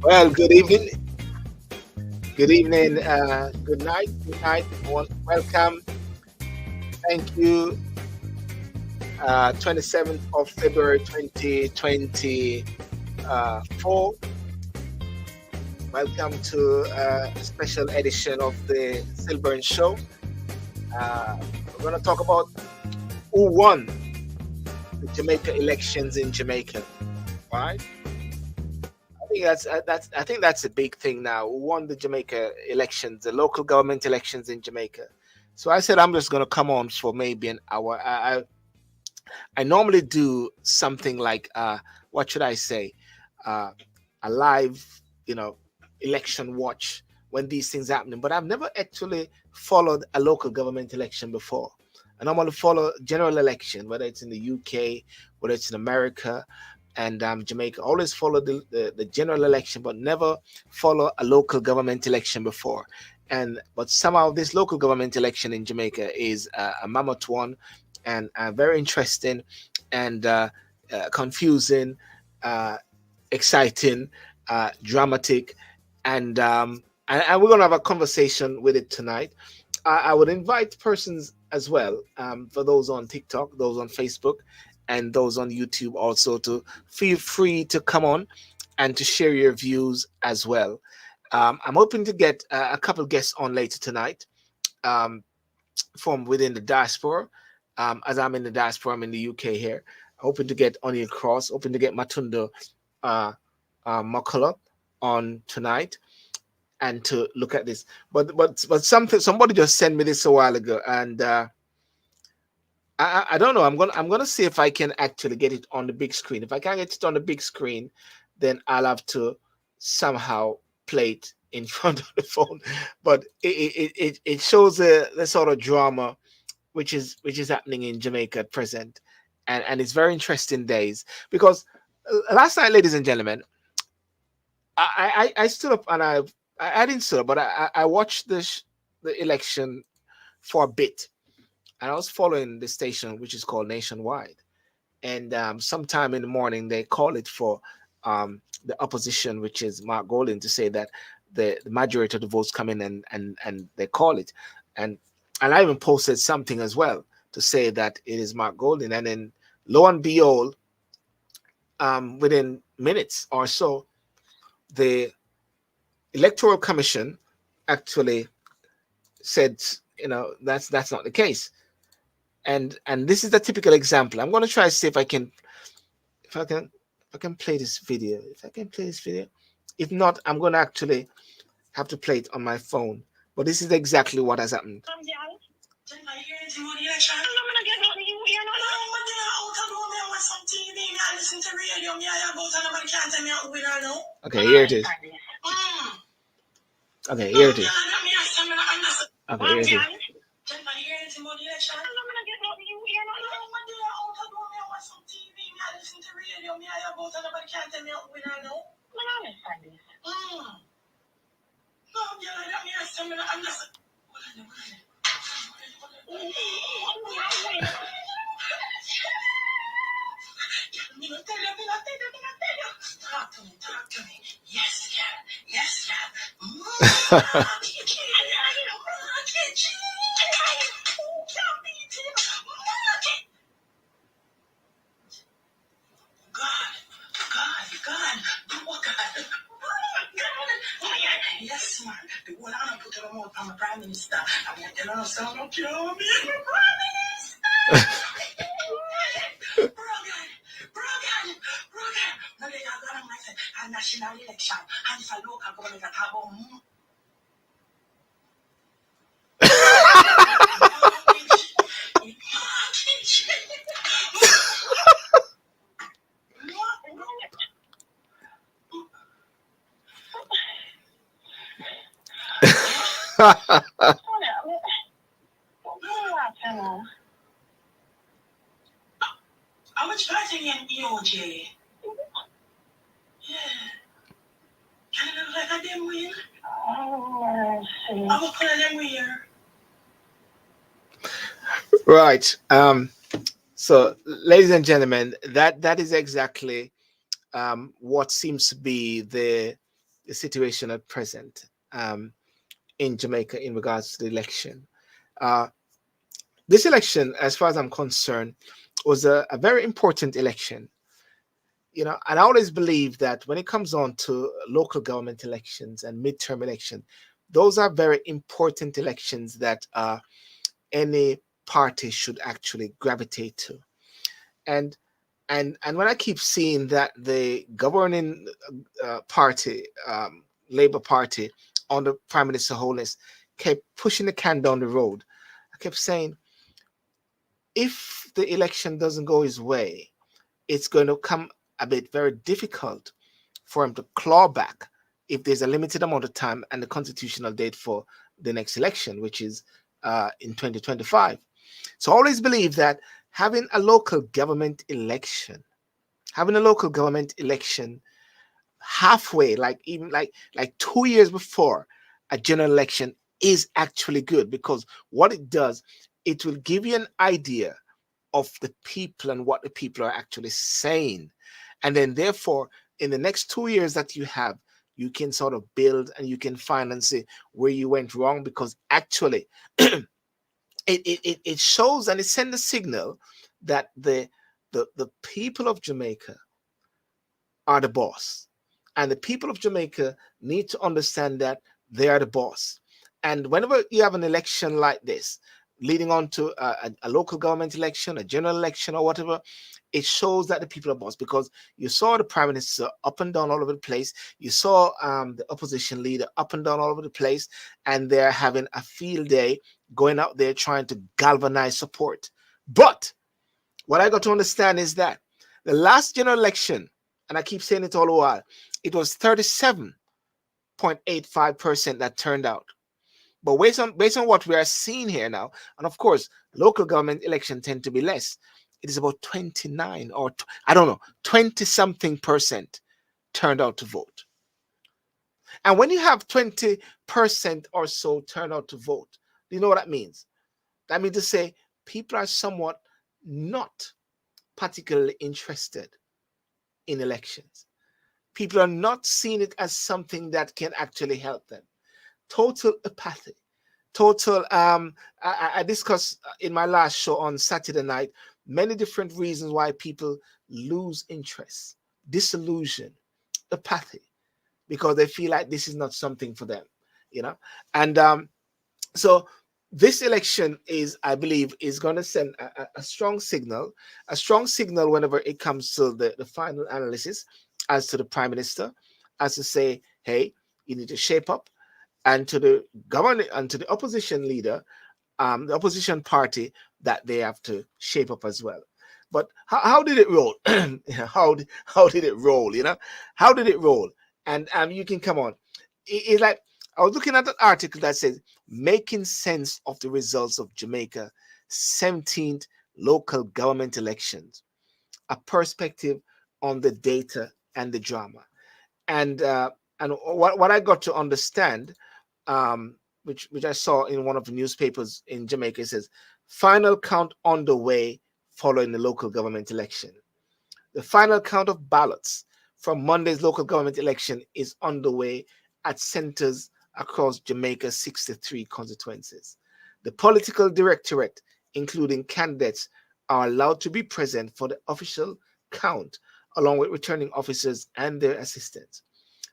Well, good evening, good night, everyone. Welcome. Thank you. 27th of February 2024. Welcome to a special edition of the Sylbourne show. We're going to talk about who won the Jamaica elections in Jamaica, right? I think that's a big thing now. Who won the Jamaica elections, the local government elections in Jamaica? So I said I'm just going to come on for maybe an hour. I normally do something like what should I say? A live, election watch when these things happening. But I've never actually followed a local government election before. I normally follow general election, whether it's in the UK, whether it's in America, and Jamaica. Always follow the general election, but never follow a local government election before. But somehow this local government election in Jamaica is a mammoth one, and very interesting, and confusing, exciting, dramatic, and we're gonna have a conversation with it tonight. I would invite persons as well, for those on TikTok, those on Facebook, and those on YouTube also, to feel free to come on and to share your views as well. I'm hoping to get a couple guests on later tonight, from within the diaspora. As I'm in the diaspora, I'm in the UK here. Hoping to get Oneil Cross, hoping to get Matonda, Mukulu on tonight, and to look at this. But somebody just sent me this a while ago, and I don't know. I'm gonna see if I can actually get it on the big screen. If I can't get it on the big screen, then I'll have to somehow play it in front of the phone. But it shows the sort of drama which is happening in Jamaica at present, and it's very interesting days, because last night, ladies and gentlemen, I stood up, and I didn't stood up, but I watched the election for a bit, and I was following the station which is called Nationwide, and sometime in the morning they call it for the opposition, which is Mark Golding, to say that the majority of the votes come in, and they call it, and I even posted something as well to say that it is Mark Golding, and then lo and behold, within minutes or so, the Electoral Commission actually said, that's not the case, and this is the typical example. I'm going to try to see if I can play this video. If I can play this video, if not, I'm going to actually have to play it on my phone. But this is exactly what has happened. Okay, here it is. Okay, here it is. Okay, here it is. Yes, man. The one I put on more from the Prime Minister. I'm not telling us I'm not your Prime Minister. Brogan. No, they are going to say a national election. And it's a local government that have how much fighting in EOJ? Yeah. Can it look like a damn wheel? I'm going to put a damn wheel. Right. So, ladies and gentlemen, that is exactly what seems to be the situation at present in Jamaica in regards to the election. Uh, this election, as far as I'm concerned, was a very important election. And I always believe that when it comes on to local government elections and midterm election, those are very important elections that any party should actually gravitate to. And and when I keep seeing that the governing party, Labour Party, under Prime Minister Holness, kept pushing the can down the road, I kept saying, if the election doesn't go his way, it's going to come a bit very difficult for him to claw back if there's a limited amount of time and the constitutional date for the next election, which is in 2025. So I always believe that having a local government election, halfway, like even like 2 years before a general election, is actually good, because what it does, it will give you an idea of the people and what the people are actually saying. And then therefore, in the next 2 years that you have, you can sort of build and you can find and see where you went wrong, because actually it shows and it sends a signal that the people of Jamaica are the boss. And the people of Jamaica need to understand that they are the boss. And whenever you have an election like this, leading on to a local government election, a general election, or whatever, it shows that the people are boss, because you saw the Prime Minister up and down all over the place. You saw the opposition leader up and down all over the place, and they're having a field day going out there trying to galvanize support. But what I got to understand is that the last general election, and I keep saying it all the while, it was 37.85% that turned out. But based on what we are seeing here now, and of course, local government elections tend to be less. It is about 29 or I don't know, 20 something percent turned out to vote. And when you have 20% or so turn out to vote, do you know what that means? That means to say people are somewhat not particularly interested in elections. People are not seeing it as something that can actually help them. Total apathy. Total I discussed in my last show on Saturday night many different reasons why people lose interest, disillusion, apathy, because they feel like this is not something for them, and so this election is, I believe, is going to send a strong signal, whenever it comes to the final analysis as to the Prime Minister, as to say, hey, you need to shape up, and to the government and to the opposition leader, the opposition party, that they have to shape up as well. But how did it roll? how did it roll? How did it roll? And you can come on. It's like I was looking at an article that says making sense of the results of Jamaica 17th local government elections, a perspective on the data and the drama, and what I got to understand, which I saw in one of the newspapers in Jamaica, it says final count on the way following the local government election. The final count of ballots from Monday's local government election is underway at centers across Jamaica's 63 constituencies. The political directorate, including candidates, are allowed to be present for the official count, along with returning officers and their assistants.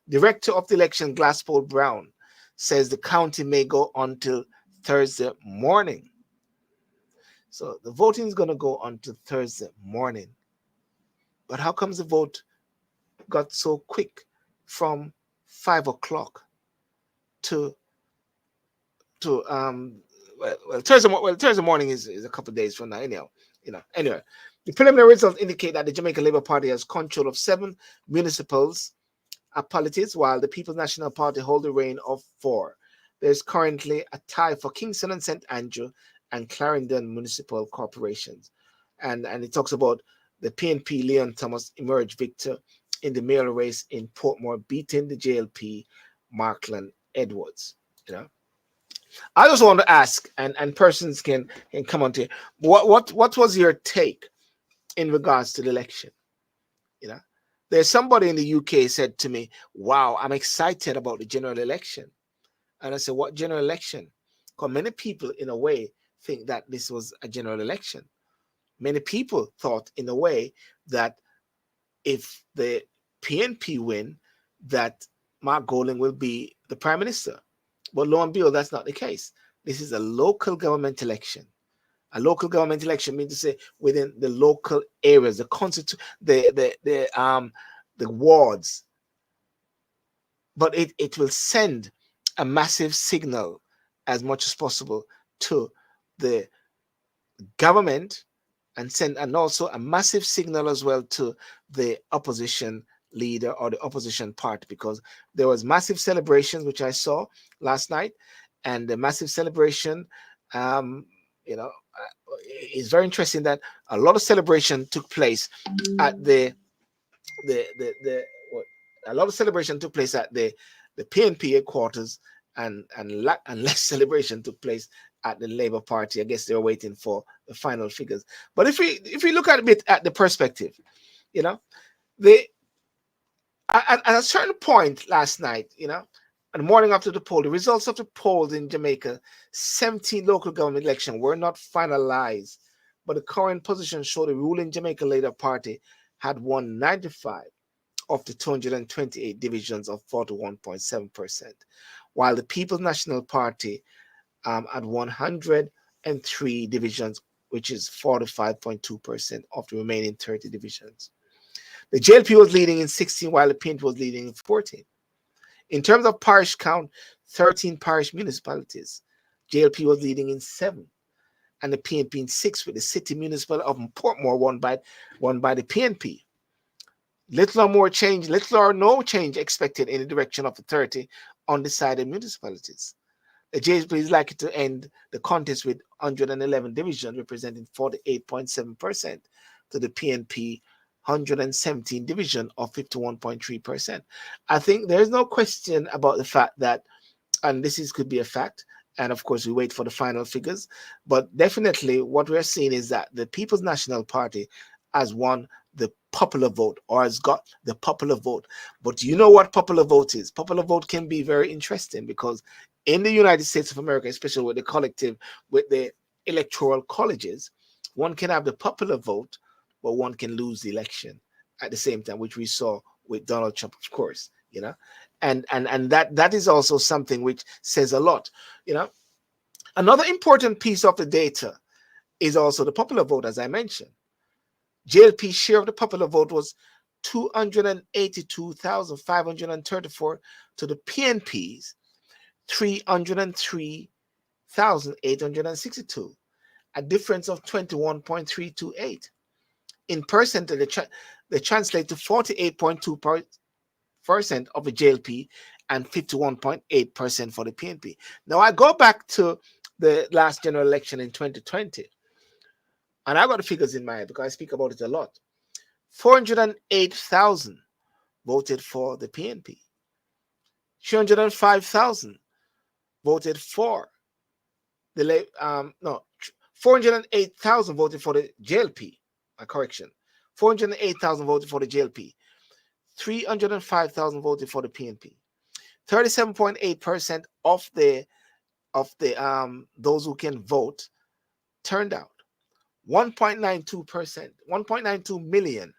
Director of the election, Glasspool Brown, says the county may go until Thursday morning. So the voting is going to go until Thursday morning. But how comes the vote got so quick from 5 o'clock to Thursday morning is a couple of days from now, anyhow. Anyway, the preliminary results indicate that the Jamaica Labour Party has control of 7 municipalities, while the People's National Party hold the reign of 4. There's currently a tie for Kingston and St. Andrew and Clarendon municipal corporations. And it talks about the PNP Leon Thomas emerged victor in the mayoral race in Portmore, beating the JLP Markland Edwards. I just want to ask, and persons can come on to what was your take in regards to the election. You know, there's somebody in the UK said to me, "Wow, I'm excited about the general election." And I said, "What general election?" Because many people, in a way, think that this was a general election. Many people thought, in a way, that if the PNP win, that Mark Golding will be the prime minister. But lo and behold, that's not the case. This is a local government election. A local government election means to say within the local areas, the wards. But it will send a massive signal as much as possible to the government, and also a massive signal as well to the opposition leader or the opposition party, because there was massive celebrations which I saw last night, and the massive celebration, um, you know, it's very interesting that a lot of celebration took place at the what, a lot of celebration took place at the PNP headquarters, and less celebration took place at the Labour Party. I guess they were waiting for the final figures. But if we look at a bit at the perspective, you know, the at a certain point last night, you know, and the morning after the poll, the results of the polls in Jamaica, 17 local government elections were not finalized, but the current position showed the ruling Jamaica Labour Party had won 95 of the 228 divisions of 41.7%, while the People's National Party had 103 divisions, which is 45.2% of the remaining 30 divisions. The JLP was leading in 16, while the PNP was leading in 14. In terms of parish count, 13 parish municipalities. JLP was leading in 7, and the PNP in 6, with the city municipality of Portmore won by the PNP. Little or no change expected in the direction of the 30 undecided municipalities. The JLP is likely to end the contest with 111 divisions, representing 48.7%, to the PNP 117 division of 51.3%. I think there's no question about the fact that, and could be a fact, and of course we wait for the final figures, but definitely what we're seeing is that the People's National Party has won the popular vote, or has got the popular vote. But you know what popular vote is? Popular vote can be very interesting, because in the United States of America, especially with the electoral colleges, one can have the popular vote, but one can lose the election at the same time, which we saw with Donald Trump, of course, you know, and that is also something which says a lot, you know. Another important piece of the data is also the popular vote, as I mentioned. JLP's share of the popular vote was 282,534 to the PNP's 303,862, a difference of 21.328. In percentage, they translate to 48.2% of the JLP and 51.8% for the PNP. Now, I go back to the last general election in 2020, and I got the figures in my head because I speak about it a lot. 408,000 voted for the PNP. 305,000 voted for the 408,000 voted for the JLP. Correction. 408,000 voted for the JLP. 305,000 voted for the PNP. 37.8% of the those who can vote turned out. 1.92%, 1.92 million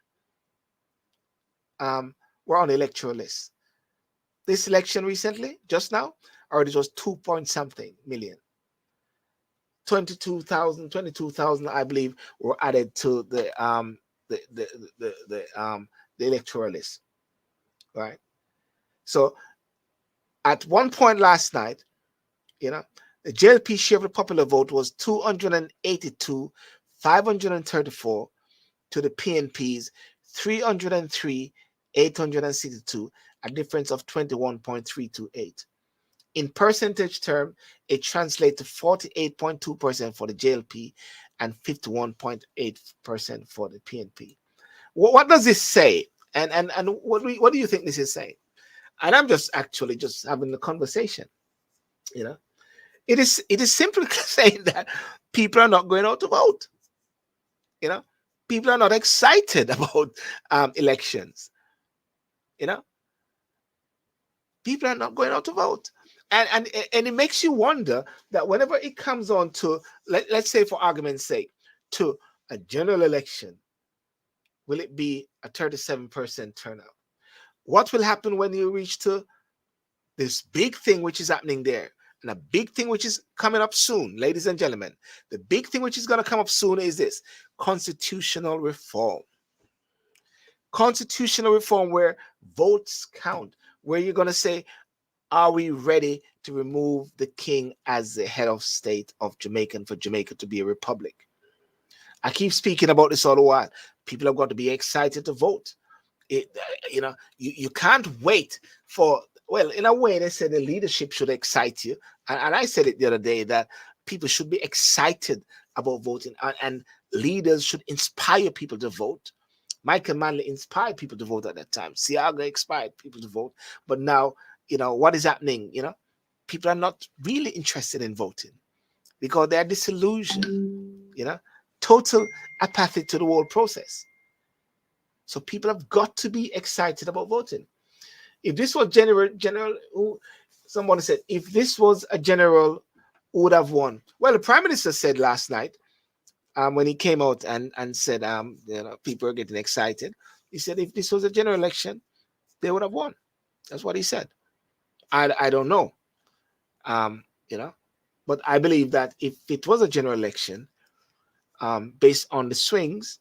were on the electoral list. This election recently, just now, or it was 2 point something million. 22,000, I believe, were added to the electoral list, right? So at one point last night, you know, the JLP share of the popular vote was 282,534 to the PNP's 303,862, a difference of 21.328. In percentage term, it translates to 48.2% for the JLP and 51.8% for the PNP. What does this say? And what do you think this is saying? And I'm just having a conversation. You know, it is simply saying that people are not going out to vote. You know, People are not excited about elections. You know, people are not going out to vote. And it makes you wonder that whenever it comes on to, let's say for argument's sake, to a general election, will it be a 37% turnout? What will happen when you reach to this big thing which is happening there? And a big thing which is coming up soon, ladies and gentlemen, the big thing which is going to come up soon is this: constitutional reform. Constitutional reform where votes count, where you're going to say, are we ready to remove the king as the head of state of Jamaica and for Jamaica to be a republic? I keep speaking about this all the while. People have got to be excited to vote. You can't wait for, well, in a way, they said the leadership should excite you. And I said it the other day that people should be excited about voting, and leaders should inspire people to vote. Michael Manley inspired people to vote at that time. Siaga inspired people to vote. But now, what is happening? People are not really interested in voting because they are disillusioned, total apathy to the whole process. So people have got to be excited about voting. If this was general, somebody said, if this was a general, who would have won? Well, the Prime Minister said last night, when he came out and said, people are getting excited. He said, if this was a general election, they would have won. That's what he said. I don't know, but I believe that if it was a general election, based on the swings,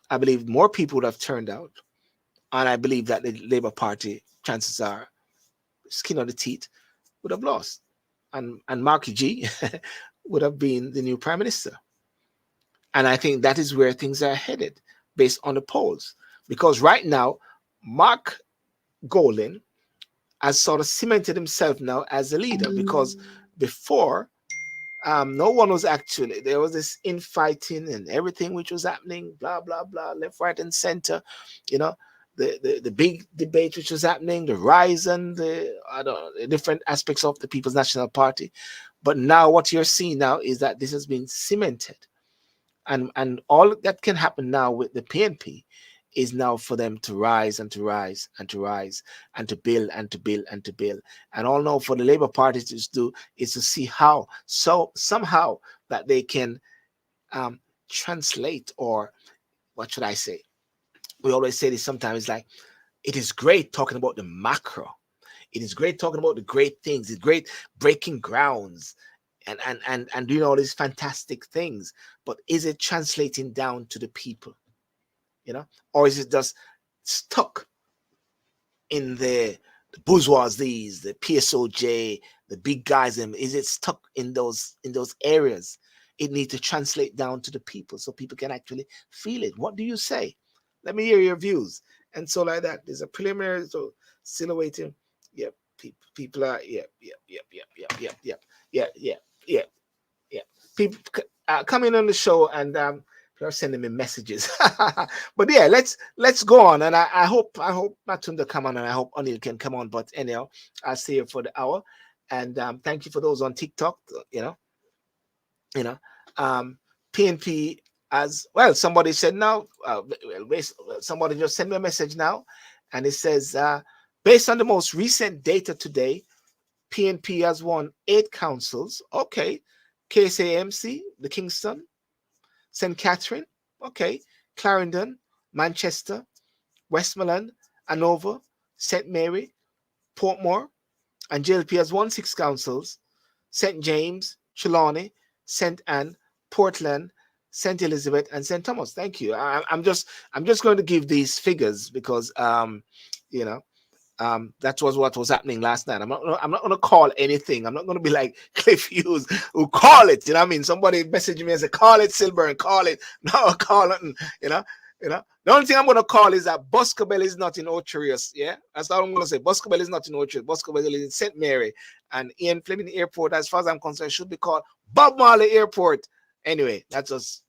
I believe more people would have turned out. And I believe that the Labour Party, chances are, skin on the teeth, would have lost. And Marky G would have been the new Prime Minister. And I think that is where things are headed based on the polls. Because right now, Mark Golin has sort of cemented himself now as a leader. Because before, no one was actually, there was this infighting and everything which was happening, blah, blah, blah, left, right, and center. The big debate which was happening, the rise and the different aspects of the People's National Party. But now what you're seeing now is that this has been cemented. And all that can happen now with the PNP is now for them to rise and to rise and to rise and to build and to build and to build. And all now for the Labour Party to do is to see how, somehow that they can translate, or what should I say? We always say this sometimes, like, it is great talking about the macro. It is great talking about the great things. It's great breaking grounds and doing all these fantastic things. But is it translating down to the people? Or is it just stuck in the bourgeoisies, the PSOJ, the big guys? Is it stuck in those areas? It needs to translate down to the people so people can actually feel it. What do you say? Let me hear your views. And so like that, there's a preliminary, so still waiting. Yeah, people are, yeah. People coming on the show and they're sending me messages. But yeah, let's go on. And I hope Matonda come on, and I hope Oneil can come on. But anyhow, I'll see you for the hour. And thank you for those on TikTok, PNP as well. Somebody said now, somebody just sent me a message now, and it says, based on the most recent data today, PNP has won 8 councils. Okay. KSAMC, the Kingston, St. Catherine, okay, Clarendon, Manchester, Westmoreland, Hanover, St. Mary, Portmore, and JLP has won 6 councils: St. James, Trelawney, St. Anne, Portland, St. Elizabeth, and St. Thomas. Thank you. I'm just going to give these figures because that was what was happening last night. I'm not going to call anything. I'm not going to be like Cliff Hughes who call it. Somebody messaged me and said, call it Sylbourne, call it. No, call it. The only thing I'm going to call is that Boscobel is not in Ocherius. Yeah, that's all I'm going to say. Boscobel is not in Ocherius. Boscobel is in St. Mary. And Ian Fleming Airport, as far as I'm concerned, should be called Bob Marley Airport. Anyway, that's just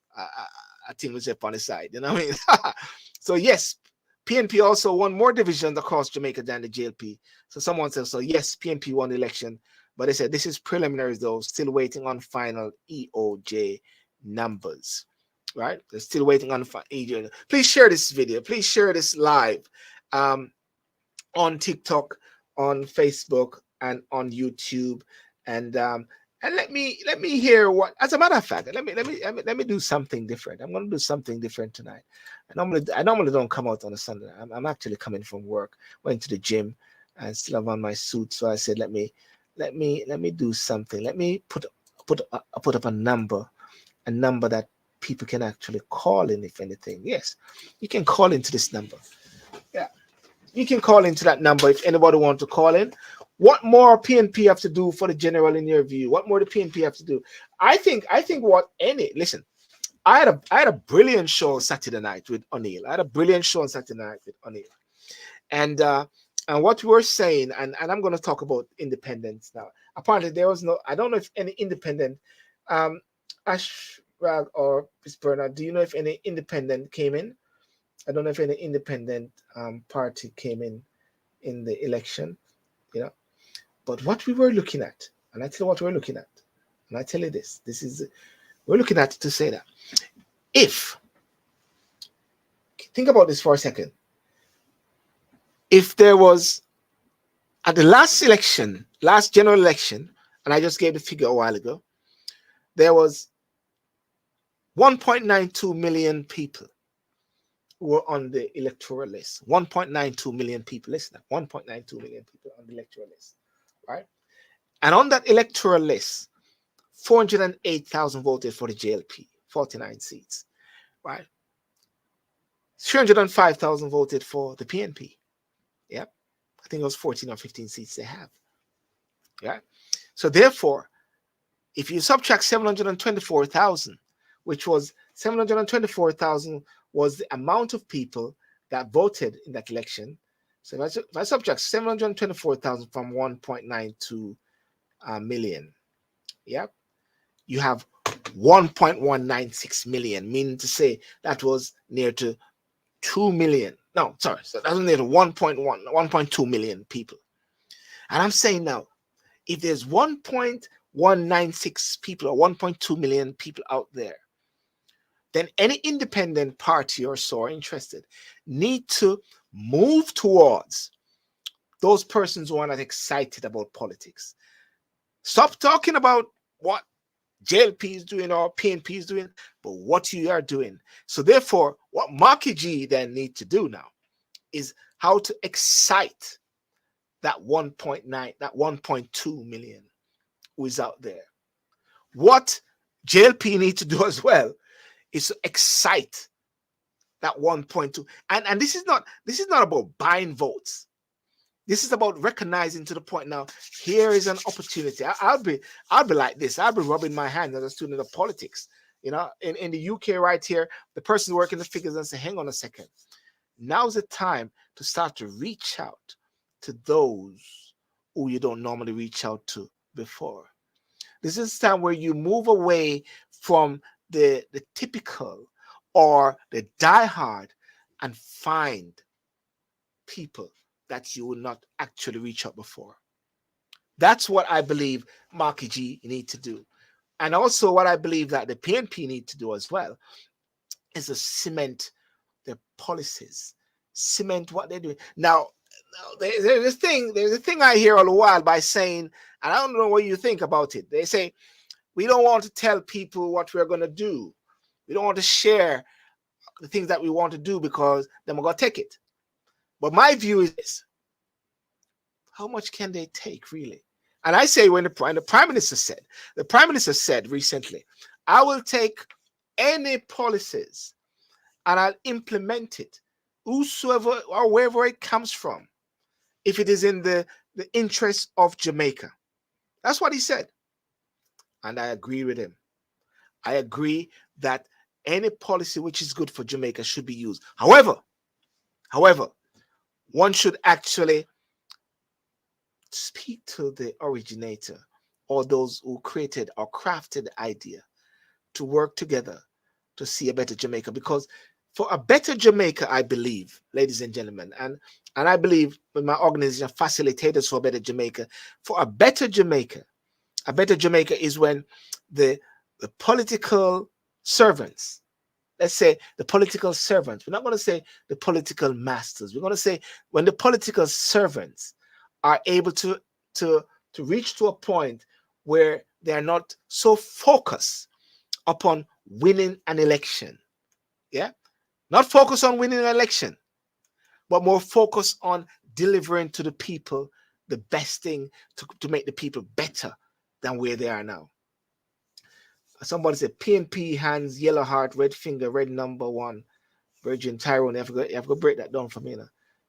a thing we say on the side. You know what I mean? So yes, PNP also won more divisions across Jamaica than the JLP. So someone says, so yes, PNP won the election, but they said this is preliminary though, still waiting on final EOJ numbers. right? They're still waiting on Adrian. Please share this video. Please share this live on TikTok, on Facebook, and on YouTube, and let me hear what. As a matter of fact, let me do something different. I'm going to do something different tonight. I normally don't come out on a Sunday. I'm actually coming from work, went to the gym, and still have on my suit. So I said, let me do something. Let me put up a number that people can actually call in, if anything. Yes, you can call into this number. Yeah, you can call into that number if anybody wants to call in. What more PNP have to do for the general in your view? What more the PNP have to do? I think listen, I had a brilliant show Saturday night with Oneil. I had a brilliant show on Saturday night with Oneil. And what we were saying, and I'm going to talk about independence now. Apparently there was no, I don't know if any independent Ash or Miss Bernard, do you know if any independent came in? I don't know if any independent party came in the election, you know. But what we were looking at, and I tell you what we're looking at, and I tell you this is, we're looking at to say that if, think about this for a second, if there was, at the last election, last general election, and I just gave the figure a while ago, there was 1.92 million people who were on the electoral list. 1.92 million people, listen, 1.92 million people on the electoral list, right? And on that electoral list, 408,000 voted for the JLP, 49 seats, right? 305,000 voted for the PNP. Yep. I think it was 14 or 15 seats they have. Yeah. So therefore, if you subtract 724,000, which was 724,000 was the amount of people that voted in that election. So if I subtract 724,000 from 1.92 million, yeah, you have 1.196 million, meaning to say that was near to 2 million. No, sorry, so that was near to 1.2 million people. And I'm saying now, if there's 1.196 people or 1.2 million people out there, then any independent party or so interested need to move towards those persons who are not excited about politics. Stop talking about what JLP is doing or PNP is doing, but what you are doing. So therefore, what Marky G then need to do now is how to excite that 1.9, that 1.2 million who is out there. What JLP need to do as well is to excite that 1.2. And this is not about buying votes. This is about recognizing to the point now, here is an opportunity. I'll be like this. I'll be rubbing my hands as a student of politics. You know, in the UK right here, the person working the figures and say, hang on a second. Now's the time to start to reach out to those who you don't normally reach out to before. This is the time where you move away from the typical or the diehard and find people that you will not actually reach out before. That's what I believe Marky G need to do. And also what I believe that the PNP need to do as well is to cement their policies, cement what they're doing. Now, there's a thing I hear all the while by saying, and I don't know what you think about it. They say, we don't want to tell people what we're going to do. We don't want to share the things that we want to do because then we're going to take it. But my view is this: how much can they take, really? And I say, when the Prime Minister said recently, I will take any policies and I'll implement it, whosoever or wherever it comes from, if it is in the interest of Jamaica. That's what he said. And I agree with him. I agree that any policy which is good for Jamaica should be used. However, one should actually speak to the originator or those who created or crafted the idea to work together to see a better Jamaica. Because for a better Jamaica, I believe, ladies and gentlemen, and I believe with my organization, Facilitators for a Better Jamaica, for a better Jamaica is when the political servants let's say the political servants. We're not going to say the political masters. We're going to say when the political servants are able to reach to a point where they are not so focused upon winning an election. Yeah, not focused on winning an election, but more focused on delivering to the people the best thing to make the people better than where they are now. Somebody said PNP, hands, yellow heart, red finger, red number one. Virgin Tyrone, you have to break that down for me now.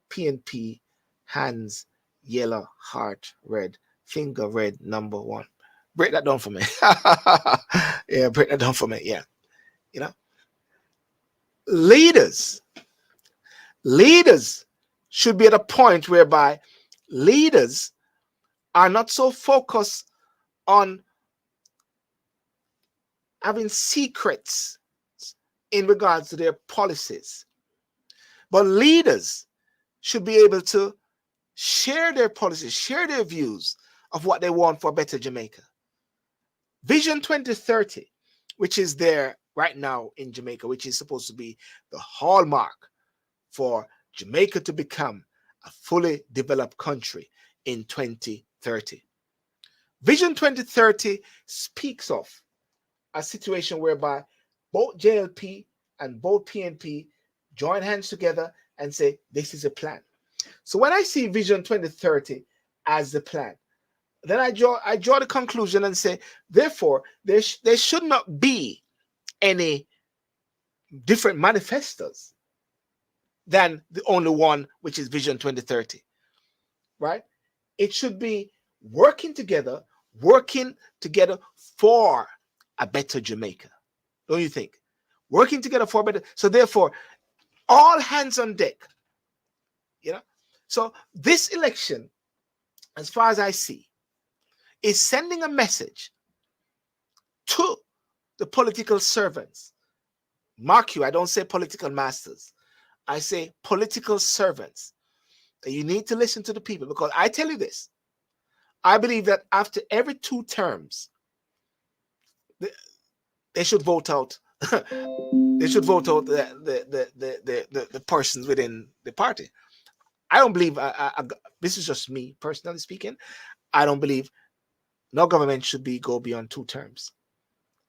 PNP, hands, yellow heart, red finger, red number one. Break that down for me. Yeah, break that down for me. Yeah. You know, leaders should be at a point whereby leaders are not so focused on having secrets in regards to their policies, but leaders should be able to share their policies, share their views of what they want for a better Jamaica. Vision 2030, which is there right now in Jamaica, which is supposed to be the hallmark for Jamaica to become a fully developed country in 2030. Vision 2030 speaks of a situation whereby both JLP and both PNP join hands together and say, this is a plan. So when I see Vision 2030 as the plan, then I draw the conclusion and say, therefore, there should not be any different manifestos than the only one, which is Vision 2030, right? It should be working together for a better Jamaica. Don't you think? Working together for better. So therefore, all hands on deck. You know? So this election, as far as I see, is sending a message to the political servants. Mark you, I don't say political masters. I say political servants. You need to listen to the people, because I tell you this. I believe that after every 2 terms, they should vote out. They should vote out the persons within the party. I don't believe. This is just me personally speaking. I don't believe no government should go beyond 2 terms.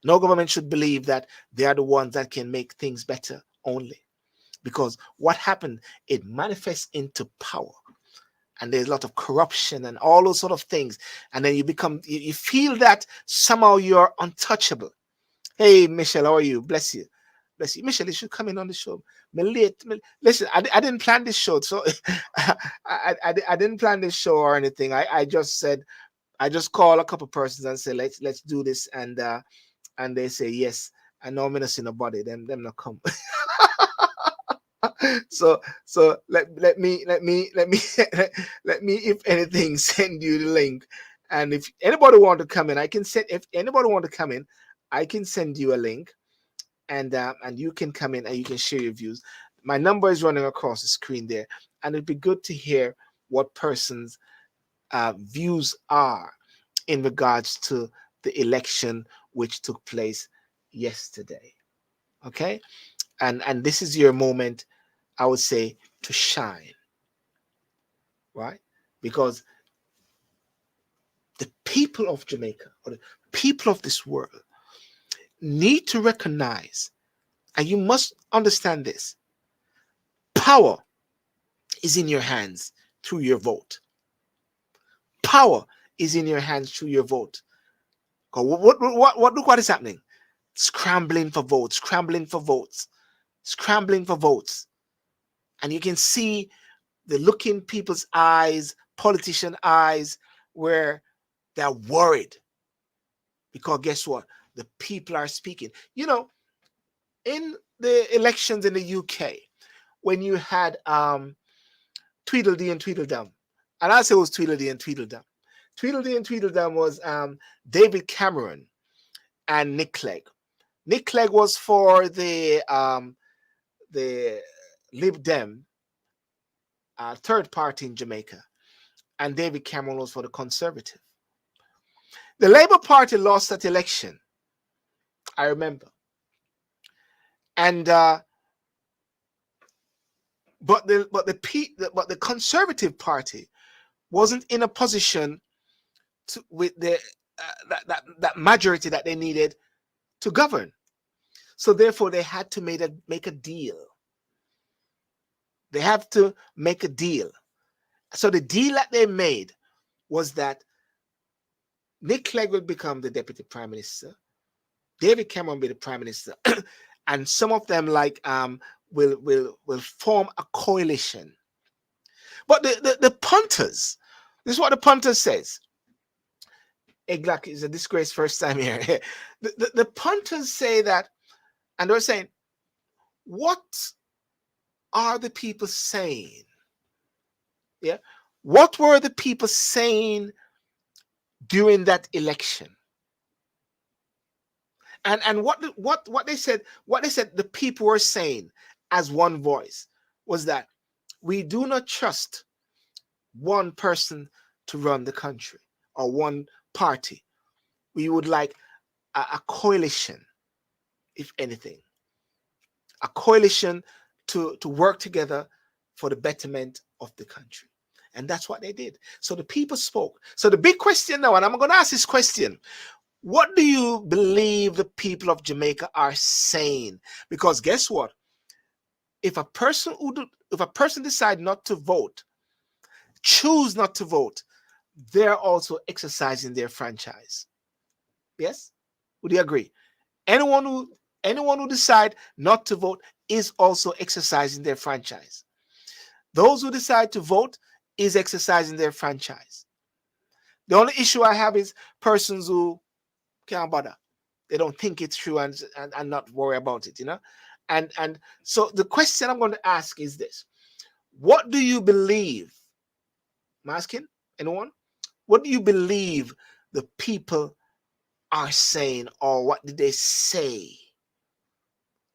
No government should believe that they are the ones that can make things better only, because what happened, it manifests into power. And there's a lot of corruption and all those sort of things. And then you feel that somehow you're untouchable. Hey, Michelle, how are you? Bless you. Bless you. Michelle, you should come in on the show. Listen, I didn't plan this show. So I didn't plan this show or anything. I just said, I just call a couple persons and say, let's do this. And they say, yes. I know I'm not seeing nobody. Them not come. So let me if anything send you the link, and if anybody want to come in, I can send. If anybody want to come in, I can send you a link, and you can come in and you can share your views. My number is running across the screen there, and it'd be good to hear what persons views are in regards to the election which took place yesterday. Okay, and this is your moment, I would say, to shine, right? Because the people of Jamaica, or the people of this world, need to recognize, and you must understand this, power is in your hands through your vote. Power is in your hands through your vote. Look what is happening. Scrambling for votes, scrambling for votes, scrambling for votes. And you can see the look in people's eyes, politician eyes, where they're worried. Because guess what? The people are speaking. You know, in the elections in the UK, when you had Tweedledee and Tweedledum, and I say it was Tweedledee and Tweedledum. Tweedledee and Tweedledum was David Cameron and Nick Clegg. Nick Clegg was for the Lib Dem, third party in Jamaica, and David Cameron was for the Conservative. The Labour Party lost that election, I remember. And but the Conservative Party wasn't in a position to, with the that majority that they needed to govern. So therefore, they had to make a deal. They have to make a deal. So the deal that they made was that Nick Clegg will become the deputy prime minister, David Cameron will be the prime minister, and some of them will form a coalition. But the punters, this is what the punter says. Exactly, it's a disgrace first time here. The punters say that, and they're saying, what are the people saying? Yeah, what were the people saying during that election? And what they said, the people were saying as one voice was that we do not trust one person to run the country or one party. We would like a coalition, if anything, a coalition to work together for the betterment of the country. And that's what they did. So the people spoke. So the big question now, and I'm going to ask this question: what do you believe the people of Jamaica are saying? Because guess what? If a person decide not to vote, choose not to vote, they're also exercising their franchise. Yes? Would you agree? Anyone who decide not to vote is also exercising their franchise. Those who decide to vote is exercising their franchise. The only issue I have is persons who can't bother. They don't think it's true and not worry about it, you know? And so the question I'm going to ask is this: what do you believe? I'm asking anyone, what do you believe the people are saying, or what did they say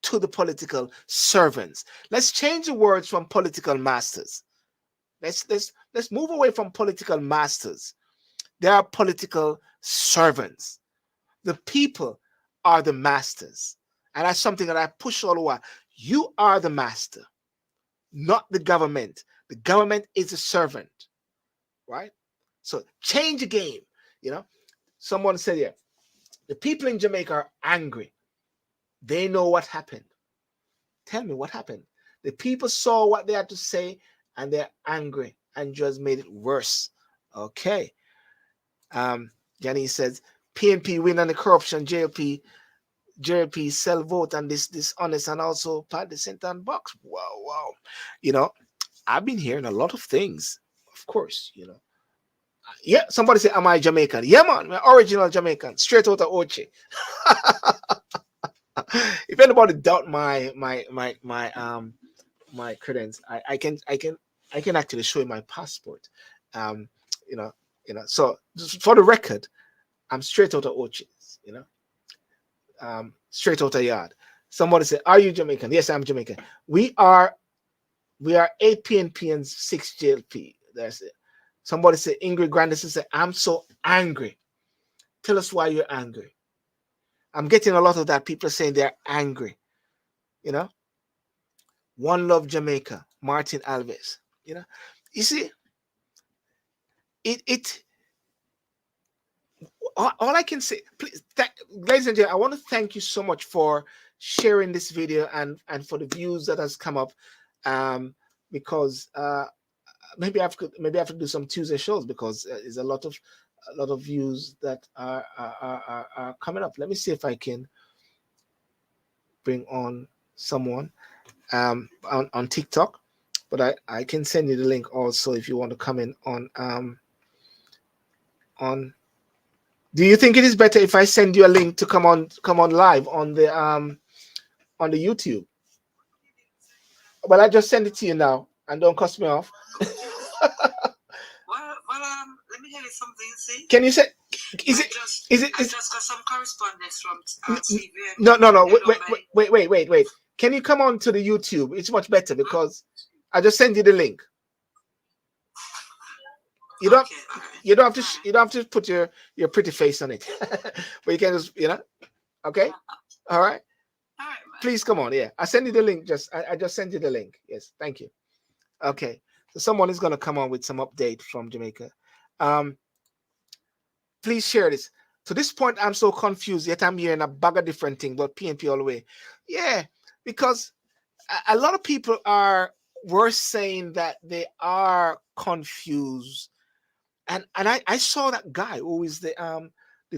to the political servants? Let's change the words from political masters. Let's move away from political masters. They are political servants. The people are the masters. And that's something that I push all over. You are the master, not the government. The government is a servant, right? So change the game. You know, someone said here, the people in Jamaica are angry. They know what happened. Tell me what happened. The people saw what they had to say and they're angry and just made it worse. Okay. Jenny says, PNP win on the corruption, JLP sell vote and this dishonest and also pat the center and box. Wow. You know, I've been hearing a lot of things, of course, you know. Yeah, somebody say, am I Jamaican? Yeah, man, I'm original Jamaican, straight out of Oche. If anybody doubt my credence, I can actually show you my passport. You know, so just for the record, I'm straight out of Oche, you know. Straight out of yard. Somebody said, are you Jamaican? Yes, I'm Jamaican. We are 8 PNP and 6 JLP. That's it. Somebody said, Ingrid Grandison said, I'm so angry. Tell us why you're angry. I'm getting a lot of that. People saying they're angry. You know? One Love Jamaica, Martin Alves. You know? You see, all I can say, please, ladies and gentlemen, I want to thank you so much for sharing this video and for the views that has come up. Because maybe I have to do some Tuesday shows, because there's a lot of views that are coming up. Let me see if I can bring on someone on TikTok, but I can send you the link also if you want to come in on. Do you think it is better if I send you a link to come on live on the YouTube? Well, I just send it to you now, and don't cuss me off. Well, let me tell you something. See? Can you say? I just got some correspondence from TV. No. Wait. Can you come on to the YouTube? It's much better because I just send you the link. You don't. Okay, right. You don't have to put your pretty face on it, but you can just, you know. Okay. All right. Please come on. Yeah, I send you the link. I just sent you the link. Yes, thank you. Okay, so someone is gonna come on with some update from Jamaica. Um, please share this. To this point, I'm so confused. Yet I'm hearing a bag of different things, but PNP all the way. Yeah, because a lot of people were saying that they are confused, and I saw that guy who is the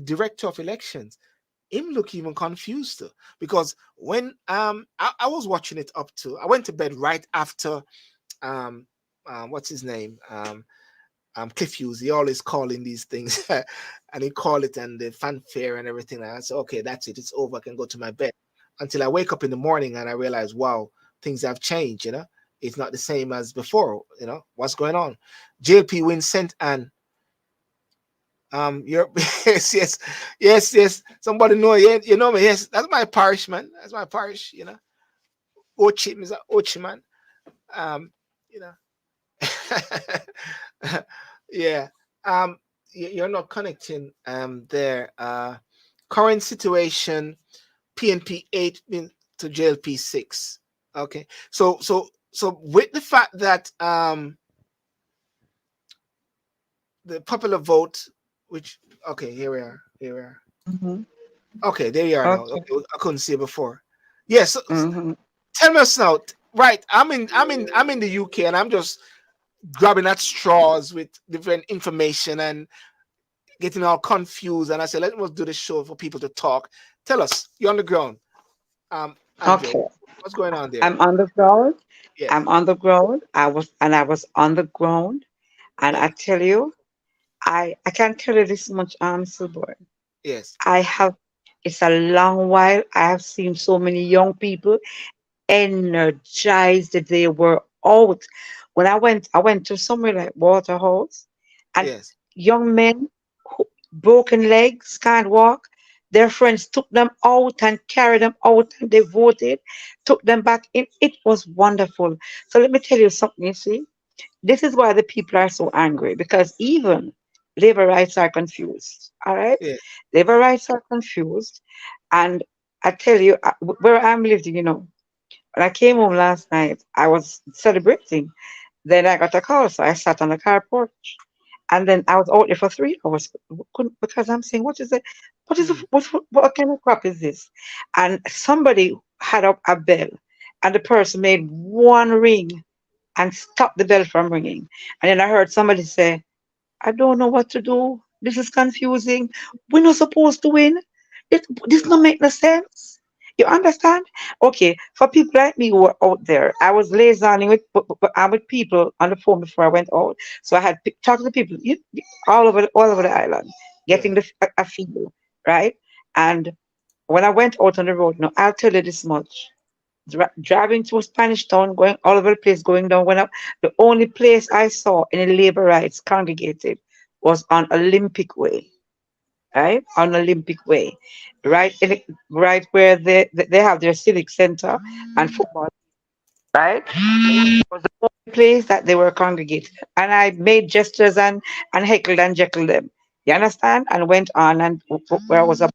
director of elections. Him look even confused too, because when I was watching it up to, I went to bed right after um what's his name, Cliff Hughes. He always calling these things and he call it and the fanfare and everything. And I said, okay, that's it, it's over, I can go to my bed. Until I wake up in the morning and I realize, wow, things have changed. It's not the same as before. What's going on. JLP Vincent and you're yes, yes, yes, yes. Somebody know, yeah, you know me. Yes, that's my parish, man. That's my parish. Ochi, Mr. Ochi, man. Um, you know, yeah. You're not connecting. There. Current situation: PNP 8 to JLP 6. Okay. So with the fact that the popular vote, which okay, here we are. Here we are. Mm-hmm. Okay, there you are now. Okay. Okay, I couldn't see it before. Yes. Mm-hmm. Tell us now. Right, I'm in the UK and I'm just grabbing at straws with different information and getting all confused. And I said, let's do the show for people to talk. Tell us, you're on the ground. Andre, Okay. what's going on there? I'm on the ground. Yes, I'm on the ground. I was on the ground, and I yes, tell you, I can't tell you this much, Sylbourne. yes, I have. It's a long while. I have seen so many young people energized that they were out. When I went to somewhere like Waterhouse, and yes, young men who broken legs can't walk. Their friends took them out and carried them out, and they voted, took them back in. It was wonderful. So let me tell you something. You see, this is why the people are so angry, because even labor rights are confused. All right, yes. labor rights are confused, and I tell you, where I'm living, when I came home last night, I was celebrating. Then I got a call, so I sat on the car porch, and then I was out there for 3 hours. Because I'm saying, what is it? What is it? Mm, What kind of crap is this? And somebody had up a bell, and the person made one ring and stopped the bell from ringing. And then I heard somebody say, I don't know what to do. This is confusing. We're not supposed to win. This don't make no sense. You understand? Okay, for people like me who are out there, I was liaisoning with people on the phone before I went out. So I had talked to people all over the island, getting yes, a feel, right? And when I went out on the road, now I'll tell you this much. Driving to Spanish Town, going all over the place, going down. The only place I saw any labor rights congregated was on Olympic Way, right? On Olympic Way, right? Right where they have their civic center and football, right? Was the only place that they were congregated. And I made gestures and heckled and jeckled them. You understand? And went on and where I was up.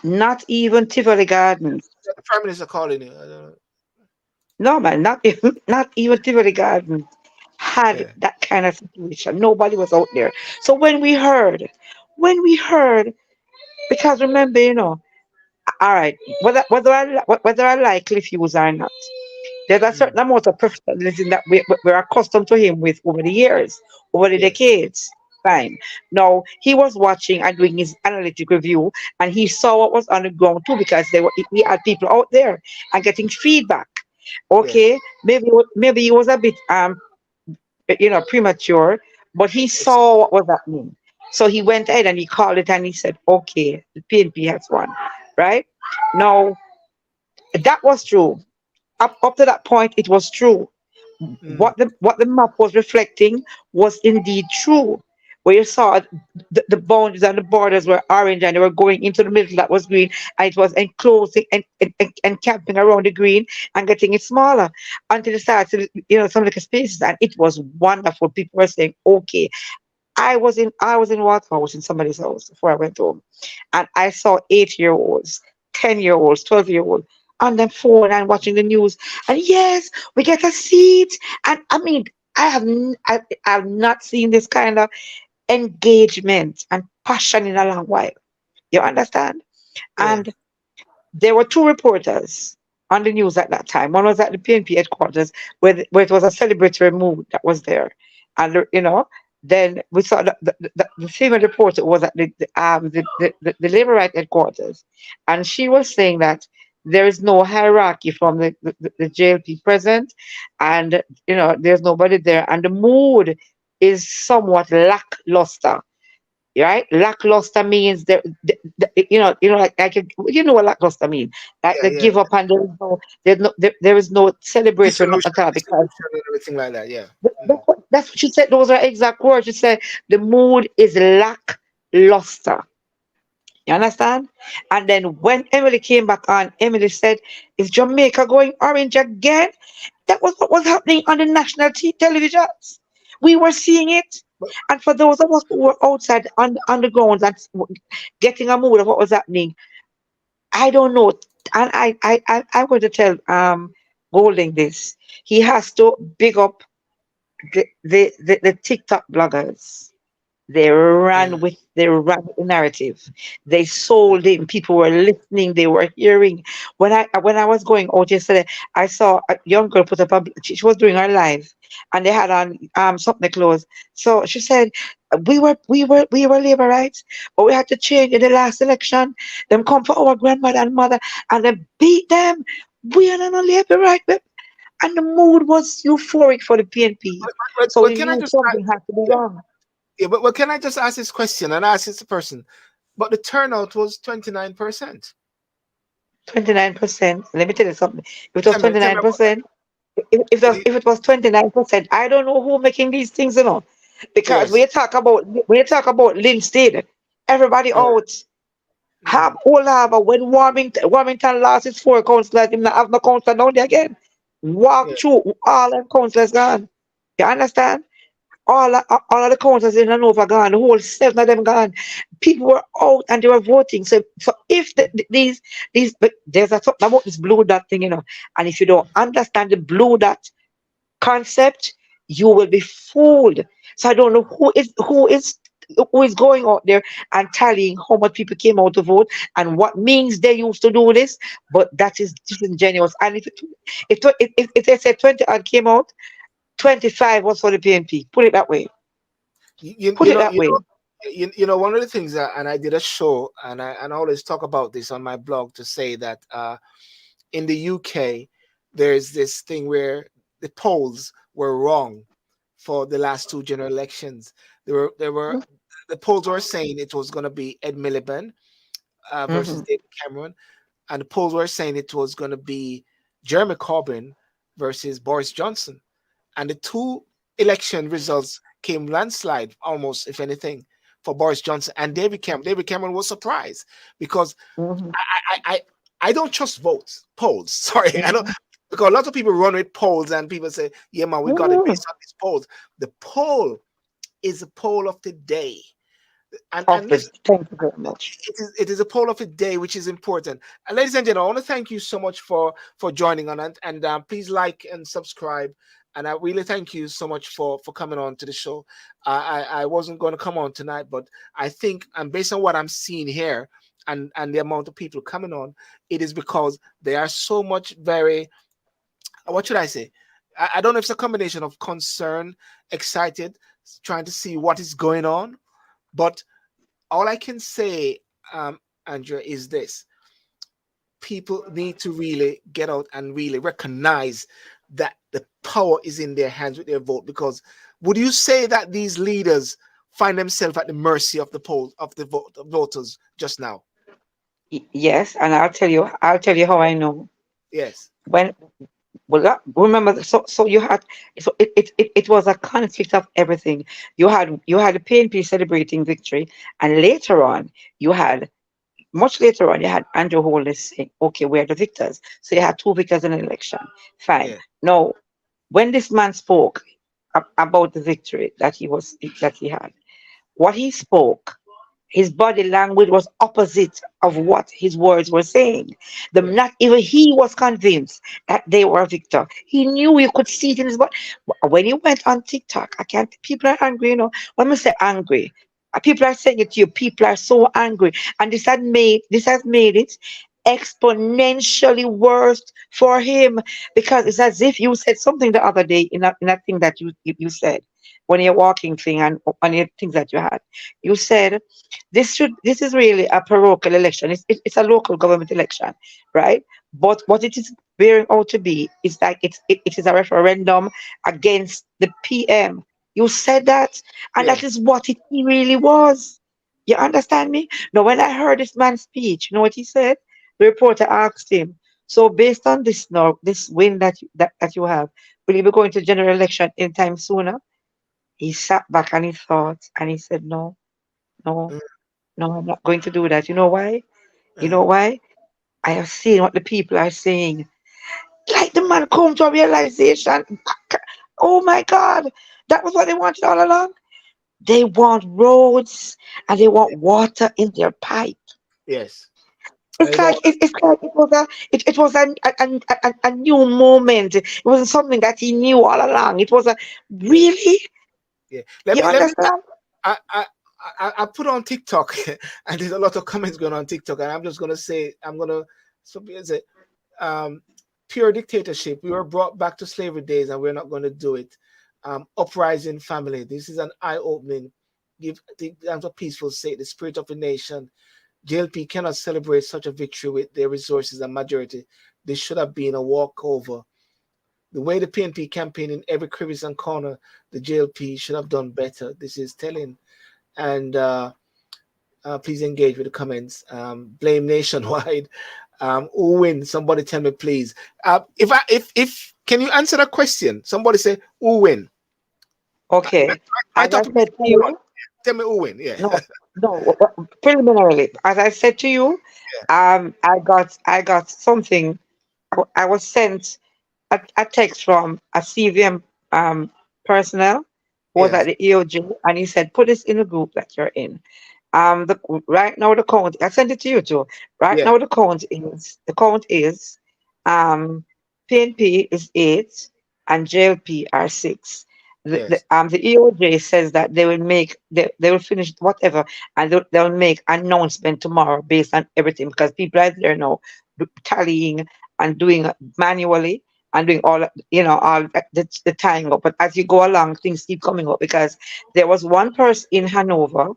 Not even Tivoli Gardens. the prime minister calling you. I don't know. No, man, not even Tivoli Garden had Yeah. that kind of situation. Nobody was out there. So when we heard, because remember, all right, whether I like Cliff Hughes or not, there's a certain Mm, amount of professionalism that we're accustomed to him with over the years, over the yes, decades. Fine. Now he was watching and doing his analytic review, and he saw what was on the ground too, because he had people out there and getting feedback. yes. Okay, maybe he was a bit premature, but he It's saw what was happening. So he went ahead and he called it and he said, okay, the PNP has won. Right? Now that was true. Up to that point, it was true. mm, What the map was reflecting was indeed true. Where you saw the boundaries and the borders were orange and they were going into the middle that was green, and it was enclosing and camping around the green and getting it smaller until it started, some little spaces, and it was wonderful. People were saying, okay. I was in Waterhouse in somebody's house before I went home, and I saw 8-year-olds. 10-year-olds, 12-year-olds on their phone and watching the news. And yes, we get a seat. And I mean, I've not seen this kind of engagement and passion in a long while. You understand? Yeah. And there were two reporters on the news at that time. One was at the PNP headquarters, where it was a celebratory mood that was there, and then we saw the female reporter was at the Labour Right headquarters, and she was saying that there is no hierarchy from the JLP present, and there's nobody there, and the mood is somewhat lackluster, right? Lackluster means like what lackluster mean? Like Yeah. they Yeah. give up and there is no celebratory, not at all, because Dissolution and everything like that. Yeah. that's what she said. Those are exact words. She said the mood is lackluster. You understand? And then when Emily came back on, Emily said, "Is Jamaica going orange again?" That was what was happening on the national televisions. We were seeing it. But And for those of us who were outside on the ground and getting a mood of what was happening, I don't know. And I'm going to tell Golding this. He has to big up the TikTok bloggers. yeah. They ran with the narrative. They sold it. People were listening. They were hearing. When I was going out yesterday, I saw a young girl put up she was doing her live, and they had on something clothes. So she said, "We were labor rights, but we had to change in the last election. Them come for our grandmother and mother, and they beat them. We are not on labor right." And the mood was euphoric for the PNP. So we Can I knew just something had to be yeah, wrong. yeah, but can I just ask this question and ask this person? But the turnout was 29%. 29%. Let me tell you something. If it was Tell me about 29%, that. if it was 29%, I don't know who making these things, because Yes. when you talk about Linstead, everybody Yeah. out. Mm. All have when Warmington lost its four councillors, him not have no councillor down there again. Yeah. Walk through all them councillors gone. You understand? All of the councillors in Hanover gone, the whole seven of them gone. People were out and they were voting. So if but there's a something about this blue dot thing, and if you don't understand the blue dot concept, you will be fooled. So I don't know who is going out there and tallying how much people came out to vote and what means they used to do this, but that is disingenuous. And if they said 20 odd came out, 25 was for the PNP. Put it that way. You, you, Put you it know, that you way. know, one of the things that, and I did a show, and I always talk about this on my blog to say that in the UK, there's this thing where the polls were wrong for the last two general elections. There were the polls were saying it was going to be Ed Miliband versus Mhm. David Cameron, and the polls were saying it was going to be Jeremy Corbyn versus Boris Johnson, and the two election results came landslide almost, if anything, for Boris Johnson and David Cameron. David Cameron was surprised because Mhm. I don't trust votes polls. Sorry, I don't, Mhm. because a lot of people run with polls and people say, "Yeah, man, we got it Mhm. based on these polls." The poll is a poll of the day, and listen, Office. Thank you very much. it is a poll of the day, which is important. And ladies and gentlemen, I want to thank you so much for joining on, and please like and subscribe. And I really thank you so much for coming on to the show. I wasn't going to come on tonight, but I think, and based on what I'm seeing here, and the amount of people coming on, it is because they are so much very, what should I say? I don't know if it's a combination of concern, excited, trying to see what is going on, but all I can say, Andrea, is this: people need to really get out and really recognize that the power is in their hands with their vote. Because would you say that these leaders find themselves at the mercy of the polls of the voters just now? Yes, and I'll tell you how I know. Yes. When remember, so you had, so it was a conflict of everything. You had the PNP celebrating victory, and later on you had much later on you had Andrew Holness saying, "Okay, we're the victors." So you had two victors in an election. Fine. Yeah. Now, when this man spoke about the victory that he had, what he spoke His body language was opposite of what his words were saying. Yes. Not even he was convinced that they were Victor. He knew, you could see it in his body. When he went on TikTok, I can't, people are angry, you know. When I say angry, people are saying it to you, people are so angry. And this has made it exponentially worse for him, because it's as if you said something the other day in that thing that you said when you're walking thing, and on your things that you had. You said this is really a parochial election. It's a local government election, right? But what it is bearing out to be is like it is a referendum against the PM. You said that, and Yeah. that is what it really was. You understand me? Now, when I heard this man's speech, you know what he said? The reporter asked him, "So, based on this now, this win that you have, will you be going to general election anytime sooner?" He sat back and he thought, and he said, "No, no, Mm, no, I'm not going to do that. You know why? You uh, know why? I have seen what the people are saying." Like the man come to a realization. Oh my God, that was what they wanted all along. They want roads and they want water in their pipe. yes. It's like it was a new moment. It wasn't something that he knew all along. It was a Yeah. really, Yeah. you Let me. understand? I, I I put on TikTok, and there's a lot of comments going on TikTok, and I'm just gonna say I'm gonna so say um, pure dictatorship. We were brought back to slavery days, and we're not going to do it. Uprising family. This is an eye opening. Give the a peaceful state, the spirit of the nation. JLP cannot celebrate such a victory with their resources and majority. This should have been a walkover. The way the PNP campaign in every crevice and corner, the JLP should have done better. This is telling. And please engage with the comments. Blame nationwide. Who win? Somebody tell me, please. If can you answer that question? Somebody say who win. Okay. My As I topic is said to who won. you, Tell me who win. Yeah. no, no, preliminarily, as I said to you, I got something. I was sent a text from a CVM personnel who was at Yes. the EOJ, and he said, "Put this in the group that you're in." The right now the count, I sent it to you too. Right Yeah. now the count is um PNP is 8 and JLP are 6. Yes. The EOJ says that they will finish whatever, and they'll make announcement tomorrow based on everything, because people are there now tallying and doing manually and doing all the tying up. But as you go along, things keep coming up, because there was one person in Hanover.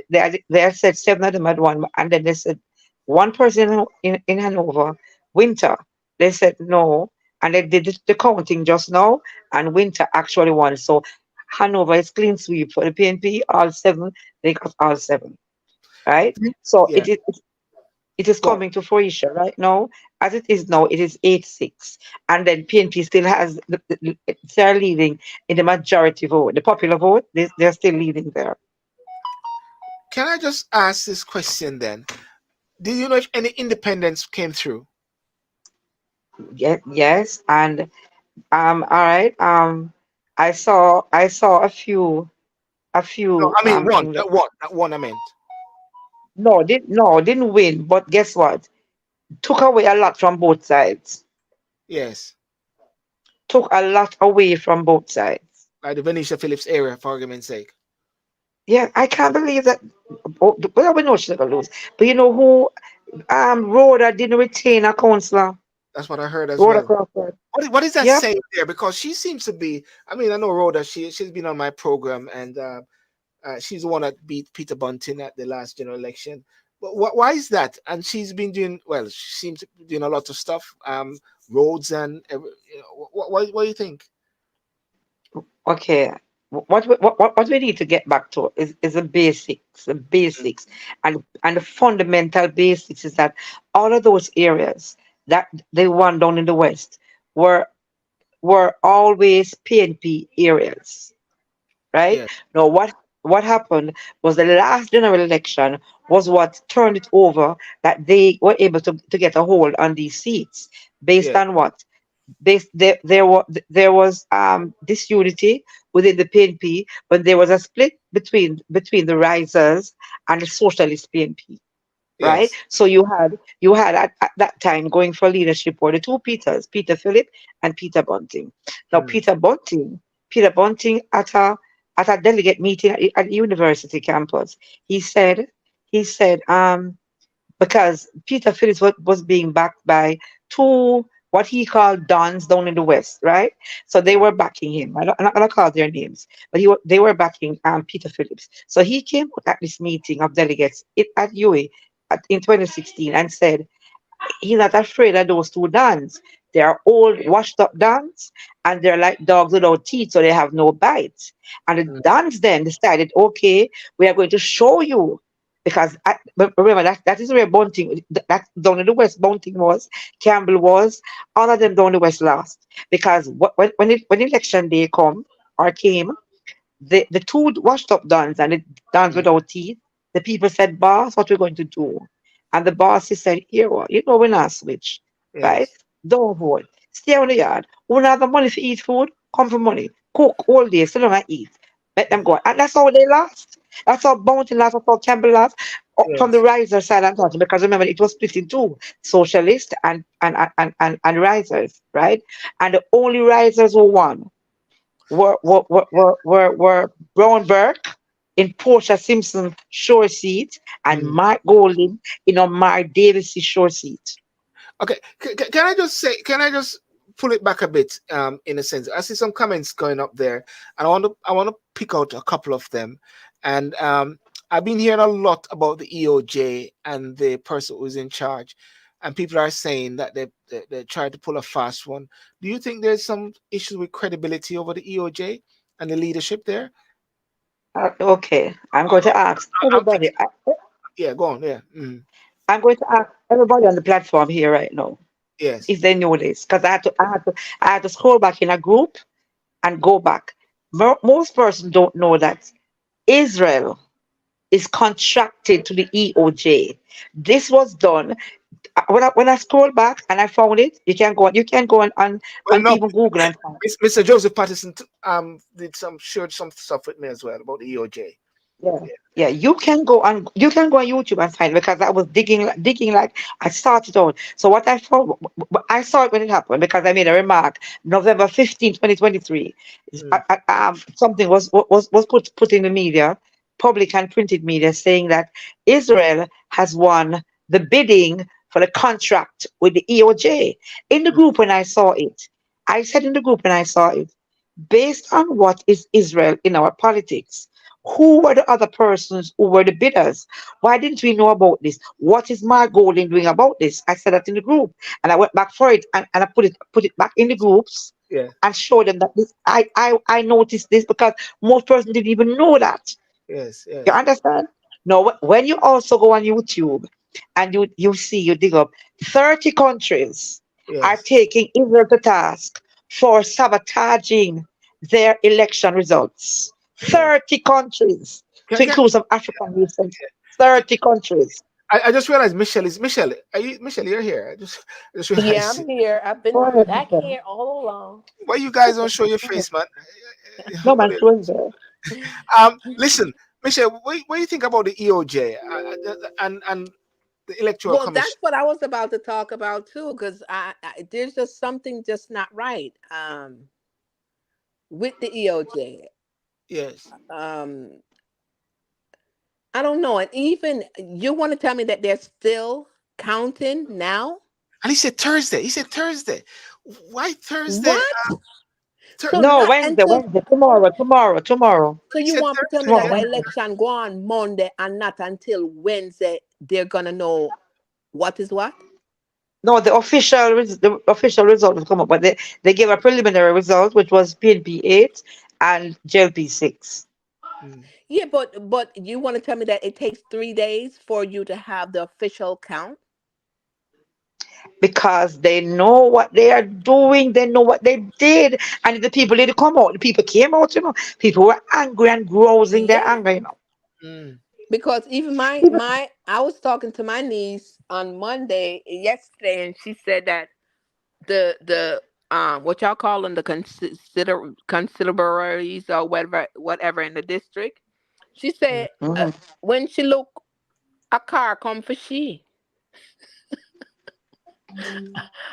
They had said 7 of them had won, and then they said one person in Hanover, Winter. They said no, and they did the counting just now, and Winter actually won. So Hanover is clean sweep for the PNP. All 7, they got all 7, right? So Yeah. it is Go on. coming to fruition right now. As it is now, it is 8-6, and then PNP still has they're leading in the majority vote, the popular vote. They're still leading there. Can I just ask this question then? Do you know if any independents came through? Yes, and all right. I saw a No, few I mean one. things that, Not one. Not one. I meant. no, didn't win, but guess what? Took away a lot from both sides. Yes. Took a lot away from both sides. Like the Venetia Phillips area, for argument's sake. Yeah, I can't believe that. Well, we know she's gonna lose, but you know who? Rhoda didn't retain a counselor. That's what I heard as Rhoda well. Crawford. What is that Yep. saying there? Because she seems to be. I mean, I know Rhoda. She's been on my program, and she's the one that beat Peter Bunting at the last general election. But why is that? And she's been doing well. She seems to be doing a lot of stuff, roads and what do you think? Okay. What we need to get back to is the Mm, basics, and the fundamental basics is that all of those areas that they won down in the west were were always PNP areas, right? yeah, Now what happened was the last general election was what turned it over, that they were able to get a hold on these seats based yeah, on what? there was disunity within the PNP, but there was a split between the risers and the socialist PNP, right? Yes. So you had at that time going for leadership were the two Peters, Peter Phillip and Peter Bunting. Now Mm, Peter Bunting at a delegate meeting at the university campus, he said because Peter Phillips was being backed by two what he called dons down in the West, right? So they mm, were backing him. I'm not gonna call their names, but they were backing Peter Phillips. So he came out at this meeting of delegates at UA in 2016 and said he's not afraid of those two dons. They are old, washed up dons, and they're like dogs without teeth, so they have no bites. And the mm, dons then decided, okay, we are going to show you. Because but remember that is where Bunting, that down in the West, Bunting was, Campbell was, all of them down in the West lost. Because when election day came, the two washed up dons and the dons mm. without teeth, the people said, boss, what we're going to do? And the boss he said, here what, we're not switch, right? Yes. Don't vote. Stay on the yard. We don't have the money to eat food, come for money. Cook all day, sit down and eat. Let them go. And that's how they lost. That's how Bounty lost, that's how Campbell lost from the Yes. riser side and touch. Because remember, it was split in two, socialist and risers, right? And the only risers who won were Brown Burke in Portia Simpson shore seat and Mm. Mark Golding in a Mark Davis shore seat. Okay. Can I just say? Can I just pull it back a bit? In a sense, I see some comments going up there, and I want to pick out a couple of them. And I've been hearing a lot about the EOJ and the person who's in charge, and people are saying that they tried to pull a fast one. Do you think there's some issues with credibility over the EOJ and the leadership there? Okay, I'm going I- to ask I'm everybody. thinking. Yeah. Go on. Yeah. Mm. I'm going to ask everybody on the platform here right now Yes. if they know this, because I had to scroll back in a group and go back. Most persons don't know that Israel is contracted to the EOJ. This was done when I scroll back and I found it. You can go on Well, no. even Google and find. Mr. Joseph Patterson did some shared some stuff with me as well about the EOJ. Yeah, Yeah. yeah. You can go on YouTube and find because I was digging like I started out. So what I found, I saw it when it happened because I made a remark November 15, 2023. Mm, Something was put in the media, public and printed media, saying that Israel has won the bidding for the contract with the EOJ. In the mm, group when I saw it, I said in the group when I saw it, based on what is Israel in our politics. Who were the other persons who were the bidders? Why didn't we know about this? What is Mark Golding doing about this? I said that in the group, and I went back for it and I put it back in the groups yeah. and showed them that this I noticed this because most persons didn't even know that. Yes. You Yes. understand? Now, when you also go on YouTube and you dig up 30 countries are Yes. taking Israel to task for sabotaging their election results. Yes. 30 countries, Can, to can, include some African nations. 30 countries. I just realized Michelle is Michelle. Are you Michelle? You're here. I just Yeah, realized. I'm here. I've Go been ahead, back Michelle. here all along. Why you guys don't show your face, man? No man, she was there. Listen, Michelle. What do you think about the EOJ and the Electoral Well, Commission? that's what I was about to talk about too, because there's just something just not right with the EOJ. Yes. Um, I don't know, and even you want to tell me that they're still counting now? And he said Thursday. He said Thursday. Why Thursday? What? So Thur- No, not Wednesday, until Wednesday, tomorrow. so he you said want to tell me Thursday. that Tomorrow, the Wednesday. election go on Monday and not until Wednesday they're gonna know what is what? No, the official result will come up, but they gave a preliminary result, which was PNP 8 and JLP 6, Mm. Yeah, but you want to tell me that it takes 3 days for you to have the official count? because they know what they are doing, they know what they did, and the people didn't come out. The people came out, people were angry and grousing their Yeah, anger. Mm. because even my People, my I was talking to my niece on Monday yesterday, and she said that the what y'all calling the consideraries or whatever in the district. She said Mhm. when she look, a car come for she,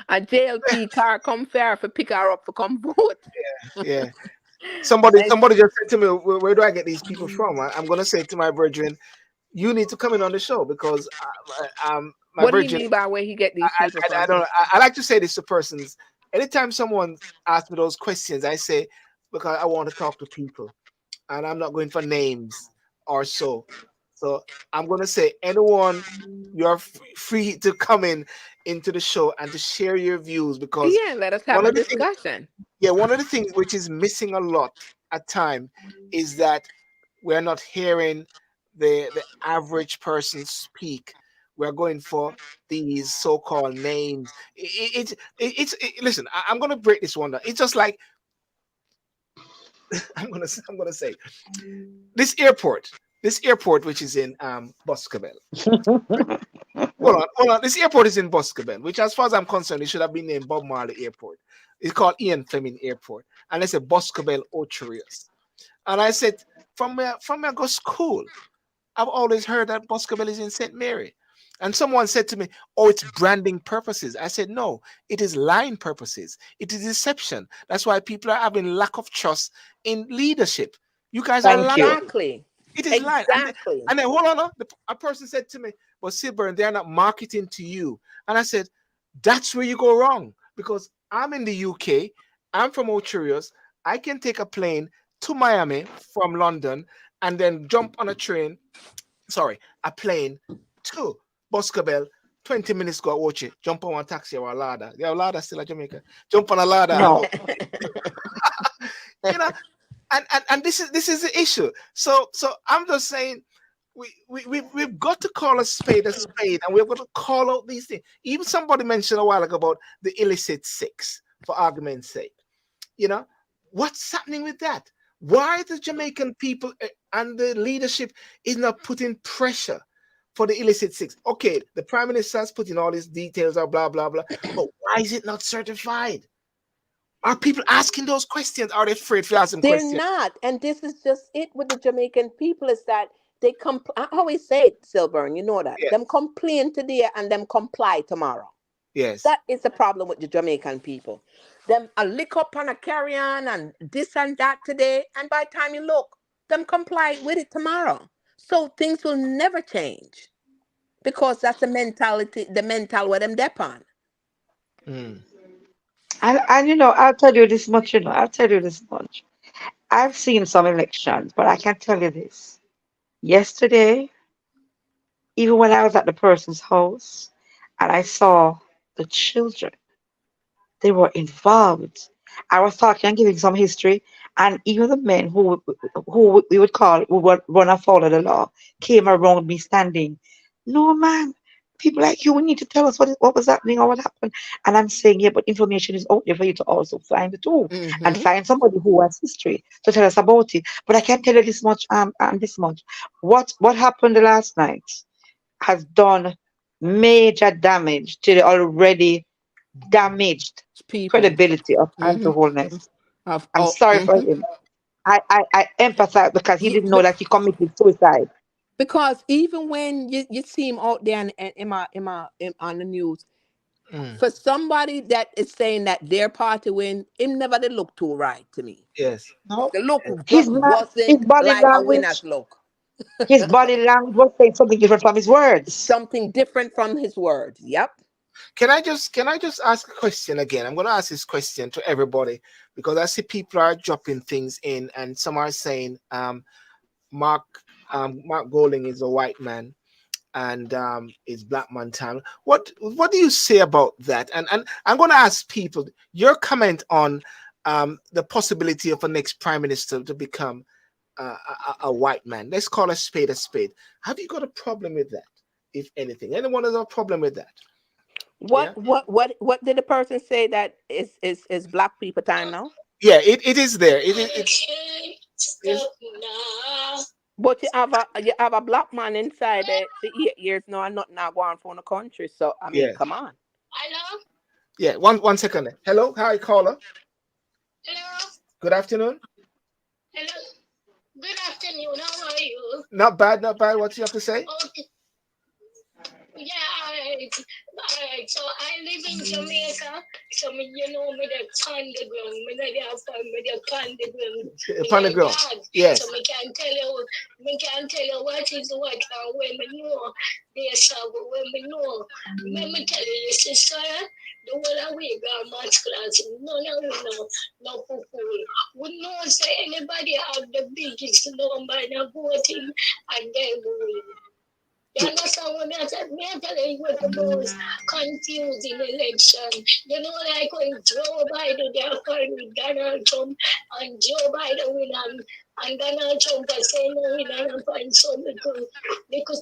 a JLP car come for her for pick her up for come vote. Yeah. Somebody And somebody just said to me, where do I get these people from? I'm gonna say to my brethren, you need to come in on the show because my what do you brethren, mean by where he get these people I from? don't know. I like to say this to persons. Anytime someone asks me those questions, I say because I want to talk to people, and I'm not going for names or so. So I'm going to say anyone, you're free to come in into the show and to share your views because Yeah, let us have one a of the things, discussion. yeah, one of the things which is missing a lot at time is that we're not hearing the average person speak. We're going for these so-called names. Listen. I'm gonna break this one down. It's just like I'm gonna say this airport, which is in Boscobel. Hold on. This airport is in Boscobel, which, as far as I'm concerned, it should have been named Bob Marley Airport. It's called Ian Fleming Airport, and it's a Boscobel Ocherius. And I said, from where I go school, I've always heard that Boscobel is in St. Mary. And someone said to me, oh, it's branding purposes. I said, no, it is lying purposes. It is deception. That's why people are having lack of trust in leadership. You guys are Thank you. lying. Exactly. It is lying. Exactly. And then hold on. A person said to me, but Sylbourne, they're not marketing to you. And I said, that's where you go wrong. Because I'm in the UK. I'm from Ocherius. I can take a plane to Miami from London and then jump on a plane to Boscobel. 20 minutes go watch it. Jump on a taxi or a ladder. Yeah, a ladder still at Jamaica. Jump on a ladder and No. go. You know, and this is the issue. So I'm just saying we've got to call a spade, and we've got to call out these things. Even somebody mentioned a while ago about the illicit six, for argument's sake. You know, what's happening with that? Why the Jamaican people and the leadership is not putting pressure for the illicit six? Okay, the prime minister has put in all these details or blah blah blah, but why is it not certified? Are people asking those questions? Are they afraid to ask them They're questions? not. And this is just it with the Jamaican people is that they I always say it, Sylbourne, you know that. Yes, Them complain today and them comply tomorrow. yes. That is the problem with the Jamaican people. Them a lick up and a carry on and this and that today, and by the time you look, them comply with it tomorrow. So things will never change because that's the mentality, the mental where them dep on. Mm. And I'll tell you this much, I'll tell you this much. I've seen some elections, but I can tell you this. Yesterday, even when I was at the person's house and I saw the children, they were involved. I was talking and giving some history, and even the men who we would call who would run afoul of the law came around me standing. No, man, people like you need to tell us what was happening or what happened. And I'm saying, yeah, but information is out there for you to also find it too, and Mm-hmm. find somebody who has history to tell us about it. But I can tell you this much, and this much. What happened last night has done major damage to the already damaged People. credibility of Mm-hmm. Andrew Holness. Of I'm oh, sorry for mm-hmm. him. I empathize because he Yeah, didn't know that he committed suicide. because even when you see him out there and on the news, Mm. for somebody that is saying that their party win, him never did look too right to me. Yes. No, The look his just ma- his wasn't body like a winner's language, look. his body language was saying something different from his words. Something different from his words. Yep. Can I just ask a question again? I'm going to ask this question to everybody because I see people are dropping things in, and some are saying Mark Mark Golding is a white man and it's black man time. What do you say about that? And I'm going to ask people your comment on the possibility of a next prime minister to become a white man. Let's call a spade a spade. Have you got a problem with that? If anything, anyone has a problem with that? Yeah. What did the person say that is black people time now? Yeah, it is there. It is But you have a black man inside there for 8 years now and nothing now going for the country. So I mean, yes. come on. Yeah, one second. Hello, hi caller. Hello. Good afternoon. Hello. Good afternoon. How are you? Not bad, not bad. What you have to say? Okay. Yeah, alright. So I live in Jamaica. So me, you know, me the underground. Me the farm, me the underground. Upon the Me ground. yard. Yes. So me can tell you what is what and when me know. There's when me know. Let me tell you, sister, the whole of we got math class. None of we know, no Mukulu. We know say anybody have the biggest number in the voting and they win. You understand what I said? Me I tell you what the most confusing election. You know, like when Joe Biden they are calling with Donald Trump and Joe Biden win and Donald Trump is saying no win and find something because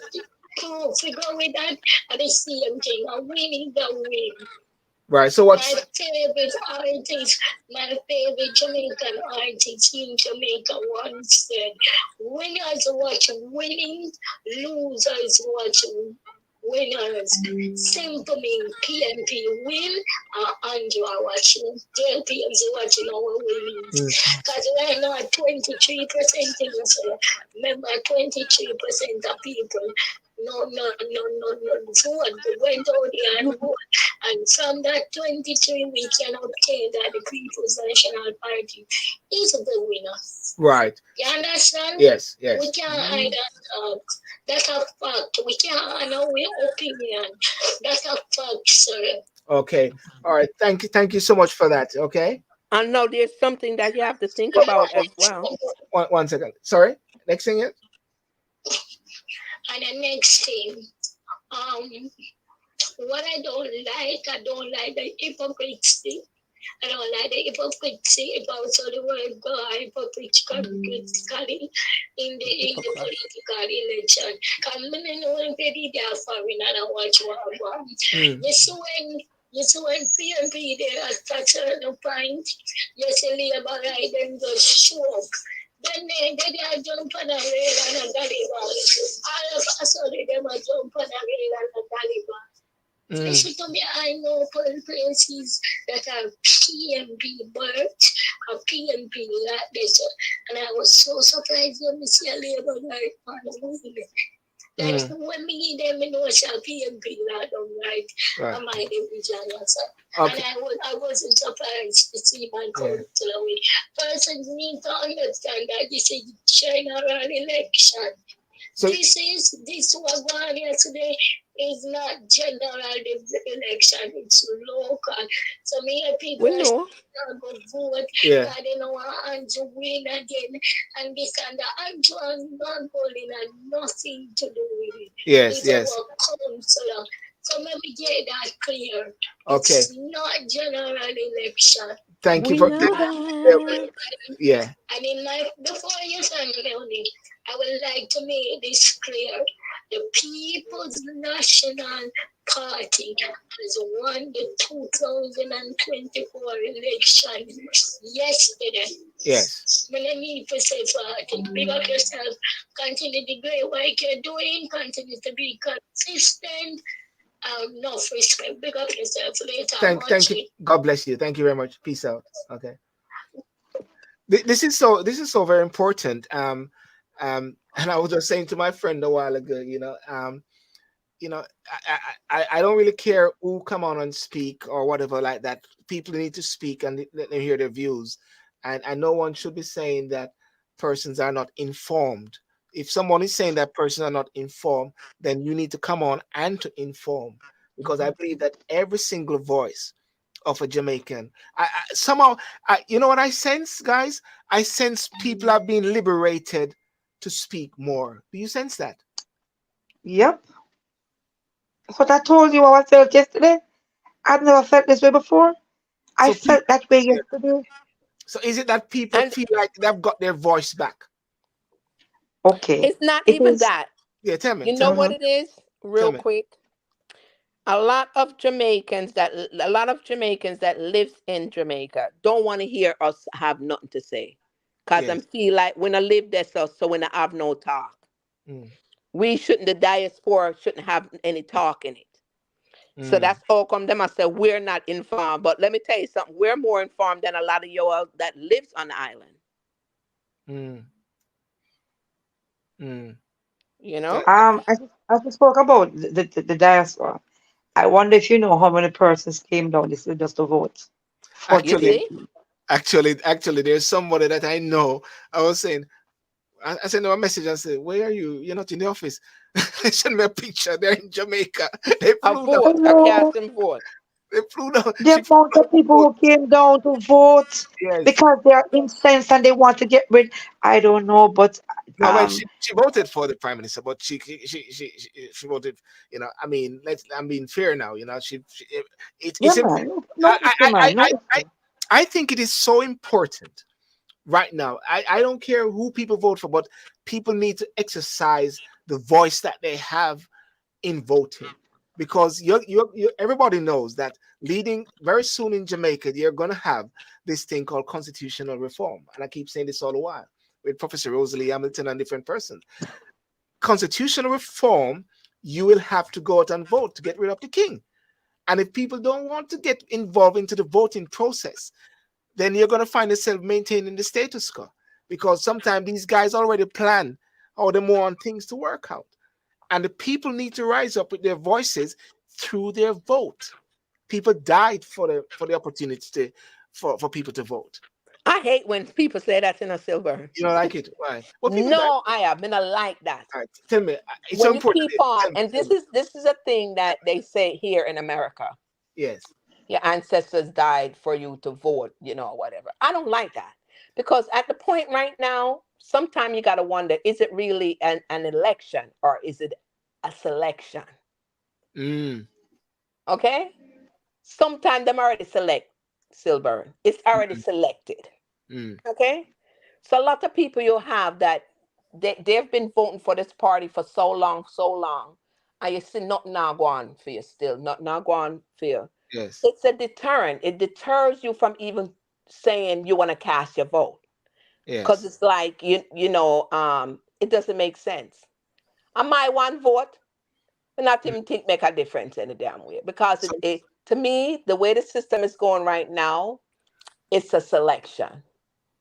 to figure with that at the same thing. A win is the win. Right. So what's My favorite Jamaican artist in Jamaica once said, winners watch winning, losers watch winners. Simple mean PNP win, Andrew are watching, JLP is watching our winnings. Because right now 23% in the remember 23% of people no vote. They went out there and vote. And from that 23, we can obtain that the People's National Party is the winner. right? You understand? Yes, We yes. can't hide that. That's a fact. We can't honor our opinion. That's a fact, sir. Okay. All right. Thank you so much for that. Okay. And now there's something that you have to think about as well. One second. Sorry. Next thing is And the next thing, um, what I don't like the hypocrisy. I don't like the hypocrisy about so the word God hypocritically in the Hypocrite. political election. Because me know when they are foreign and I watch what I want. You see when PNP they are at a point, you see Labour right them just show up. Then they are jump on a rail and a Taliban. All of a sudden them a jump on a rail and a Taliban. Listen to me, I know places that are PNP birth, or PNP like this. And I was so surprised when I see a labor like on the movie. Like when me them in was a PNP like them right. I might have been okay. And I wasn't surprised to see my culture away. Persons need to understand that this is general election. So This was going yesterday is not general election, it's local. So many people We are know. going to vote, yeah. they don't want Andrew win again, and this and that. Andrew not voting and nothing to do with it. Yes, It's yes. our councillor. So let me get that clear. Okay. It's not general election. Thank you We for know that. yeah. And in my before you send me, I would like to make this clear. The People's National Party has won the 2024 election yesterday. Yes. When I need to say party, big up yourself, continue the great work you're doing, continue to be consistent. Enough respect. Big up yourself later. Thank you. God bless you. Thank you very much. Peace out. Okay. This is so very important. And I was just saying to my friend a while ago, you know, I don't really care who come on and speak or whatever like that. People need to speak and let them hear their views, and no one should be saying that persons are not informed. If someone is saying that person are not informed, then you need to come on and to inform, because I believe that every single voice of a Jamaican, I somehow, you know what I sense, guys? I sense people are being liberated to speak more. Do you sense that? Yep. That's what I told you how I felt yesterday. I've never felt this way before. I So people, felt that way yesterday. so is it that people And feel like they've got their voice back? Okay. it's not It even is. that. Yeah, tell me, You know tell me, what Mhm. it is? tell Real me. quick. A lot of Jamaicans that lives in Jamaica don't want to hear us have nothing to say. Cause I Yes. feel like when I live there, so when I have no talk. Mm, We shouldn't, the diaspora shouldn't have any talk in it. So that's all come them. I said we're not informed, but let me tell you something. We're more informed than a lot of y'all that lives on the island. Mm. Mm. You know, That, As we spoke about the diaspora, I wonder if you know how many persons came down this just to vote for you actually, see, GMP. actually, there's somebody that I know. I was saying, I sent them a message and said, "Where are you? You're not in the office." They sent me a picture. They're in Jamaica. They a flew down. vote, a Hello, casting vote. They flew down. the She flew amount down of to people vote. who came down to vote Yes. because they are incensed and they want to get rid. I don't know, but No, well, um, she voted for the prime minister, but she voted. I mean, I'm being fair now. yeah, It's man, important. no issue, man, no issue. I think it is so important right now. I don't care who people vote for, but people need to exercise the voice that they have in voting, because everybody knows that leading very soon in Jamaica, you're going to have this thing called constitutional reform. And I keep saying this all the while with Professor Rosalie Hamilton and different persons. Constitutional reform, you will have to go out and vote to get rid of the king. And if people don't want to get involved into the voting process, then you're going to find yourself maintaining the status quo, because sometimes these guys already plan how they want things to work out. And the people need to rise up with their voices through their vote. People died for the opportunity for people to vote. I hate when people say that in a Sylbourne. You don't like it? Why? Well, people died. No, I have been a like that. All right, tell me. It's so When you important. keep on, Tell me, and tell me. this is a thing that they say here in America. Yes. Your ancestors died for you to vote, whatever. I don't like that, because at the point right now, sometimes you got to wonder, is it really an election or is it a selection? Mm, Okay? Sometimes them already select Sylbourne. It's already mm, selected. mm. Okay? So a lot of people you'll have that they've been voting for this party for so long, and you see nothing now go on for you still, not now go on for you. Yes. It's a deterrent. It deters you from even saying you want to cast your vote, because Yes. it's like it doesn't make sense. And my one vote will not Mm. even think make a difference in a damn way, because So it to me the way the system is going right now, it's a selection.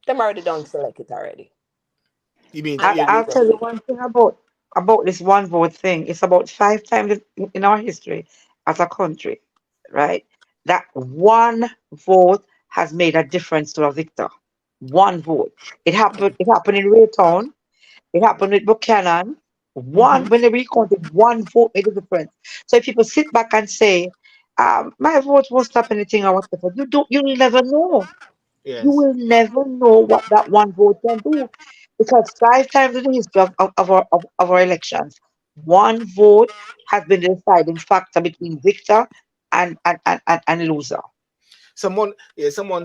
Them already done select it already, you mean and you I'll mean that's tell just you it. one thing about this one vote thing. It's about 5 times in our history as a country, right? That one vote has made a difference to a victor. One vote. It happened. It happened in Raytown. It happened with Buchanan. Mm-hmm. When they recounted, one vote made a difference. So if people sit back and say, "My vote won't stop anything," or whatever, you'll never know. You yes. will never know what that one vote can do, because 5 times in the history of our elections, one vote has been the deciding factor between victor and loser. Someone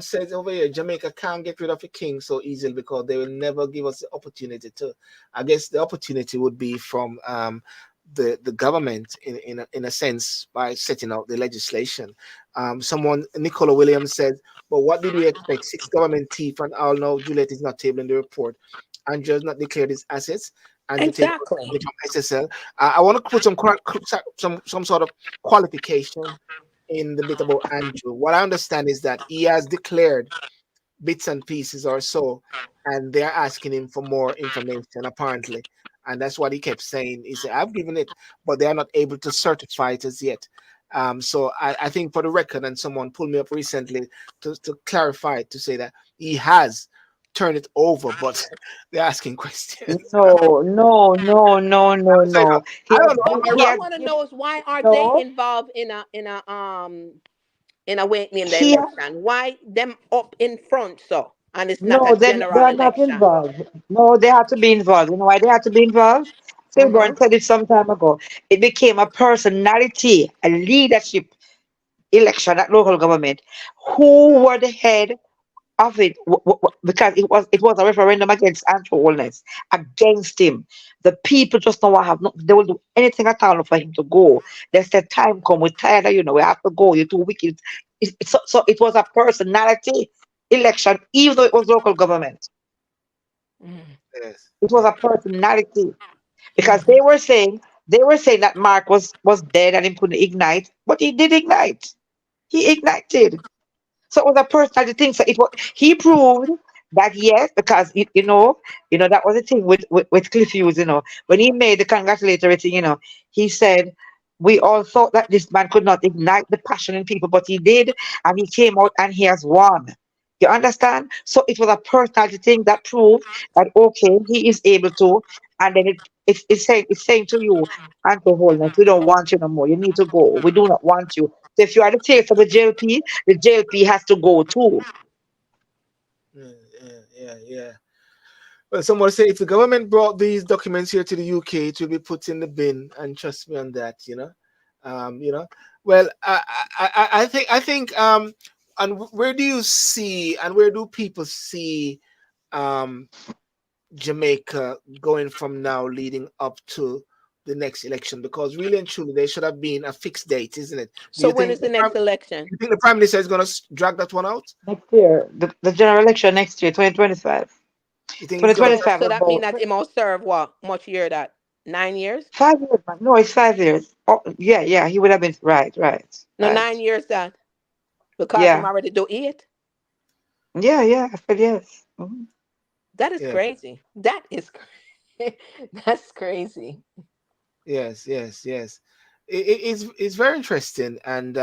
says over here, Jamaica can't get rid of a king so easily because they will never give us the opportunity to. I guess the opportunity would be from the government in a sense by setting out the legislation. Someone Nicola Williams said, "But what did we expect? Six government chief and all now Juliet is not tabling the report. Andrew has not declared his assets. Andrew take Exactly. money from SSL. I want to put some sort of qualification in the bit about Andrew. What I understand is that he has declared bits and pieces or so, and they're asking him for more information apparently. And that's what he kept saying. He said, I've given it, but they are not able to certify it as yet. So I think for the record, and someone pulled me up recently to clarify it, to say that he has turned it over, but they're asking questions. No, no, no, no, no, So, no. I don't know. But Am I He what I wrong? has want to given know is, why are they no. involved in a way in the He election? Why them up in front so, and it's not a No, they general are not election? involved. No, they have to be involved. You know why they have to be involved? Mm-hmm. Sylbourne said it some time ago. It became a personality, a leadership election at local government. Who were the head of it? Because it was a referendum against Andrew Holness, against him. The people just know what have no, they will do anything at all for him to go. They said, "Time come, we're tired of you. We have to go. You're too wicked." So it was a personality election, even though it was local government. Mm-hmm. It was Yes. a personality, because Mm-hmm. they were saying, They were saying that Mark was dead and he couldn't ignite, but he did ignite. He ignited. So it was a personality thing. So it was he proved that yes, because that was the thing with Cliff Hughes, when he made the congratulatory thing, he said we all thought that this man could not ignite the passion in people, but he did, and he came out and he has won. You understand? So it was a personality thing that proved that okay, he is able to, and then it's saying to you, Anto Holness, we don't want you no more. You need to go. We do not want you. So if you are the face of the JLP has to go too. Yeah, yeah. Well, someone say if the government brought these documents here to the UK, it will be put in the bin, and trust me on that. You know. Well, I think and where do you see and where do people see um Jamaica going from now leading up to the next election? Because really and truly, there should have been a fixed date, isn't it? Do So you when think is the next election? the prime minister is going to drag that one out? Next year, the general election next year, 2025. You think he's going to? So 2025 so that mean about that it must serve what much year that 9 years? 5 years, man. No, it's 5 years. Oh, yeah, yeah, he would have been right, right, No, right. 9 years that because him Yeah, already do it. yeah, yeah. I said yes. Mhm. That is Yeah. crazy. That is that's crazy. Yes. It's very interesting, and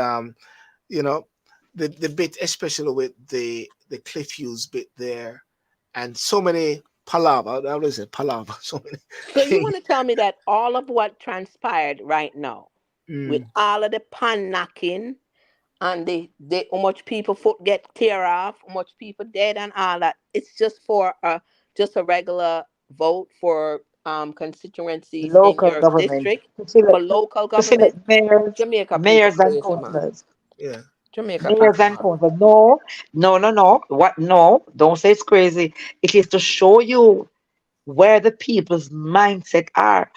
you know, the bit, especially with the Cliff Hughes bit there, and so many palaver. I always say palaver. So many So you things. want to tell me that all of what transpired right now, with Mm, all of the pan knocking and the how much people foot get tear off, how much people dead and all that, it's just for just a regular vote for constituencies in Local your government district to select for local to government. select mayors, Jamaica people mayors and crazy man. councillors. yeah. Jamaica Mayors can't and bother. councillors. No, no, no, no. What? No, don't say it's crazy. It is to show you where the people's mindset are.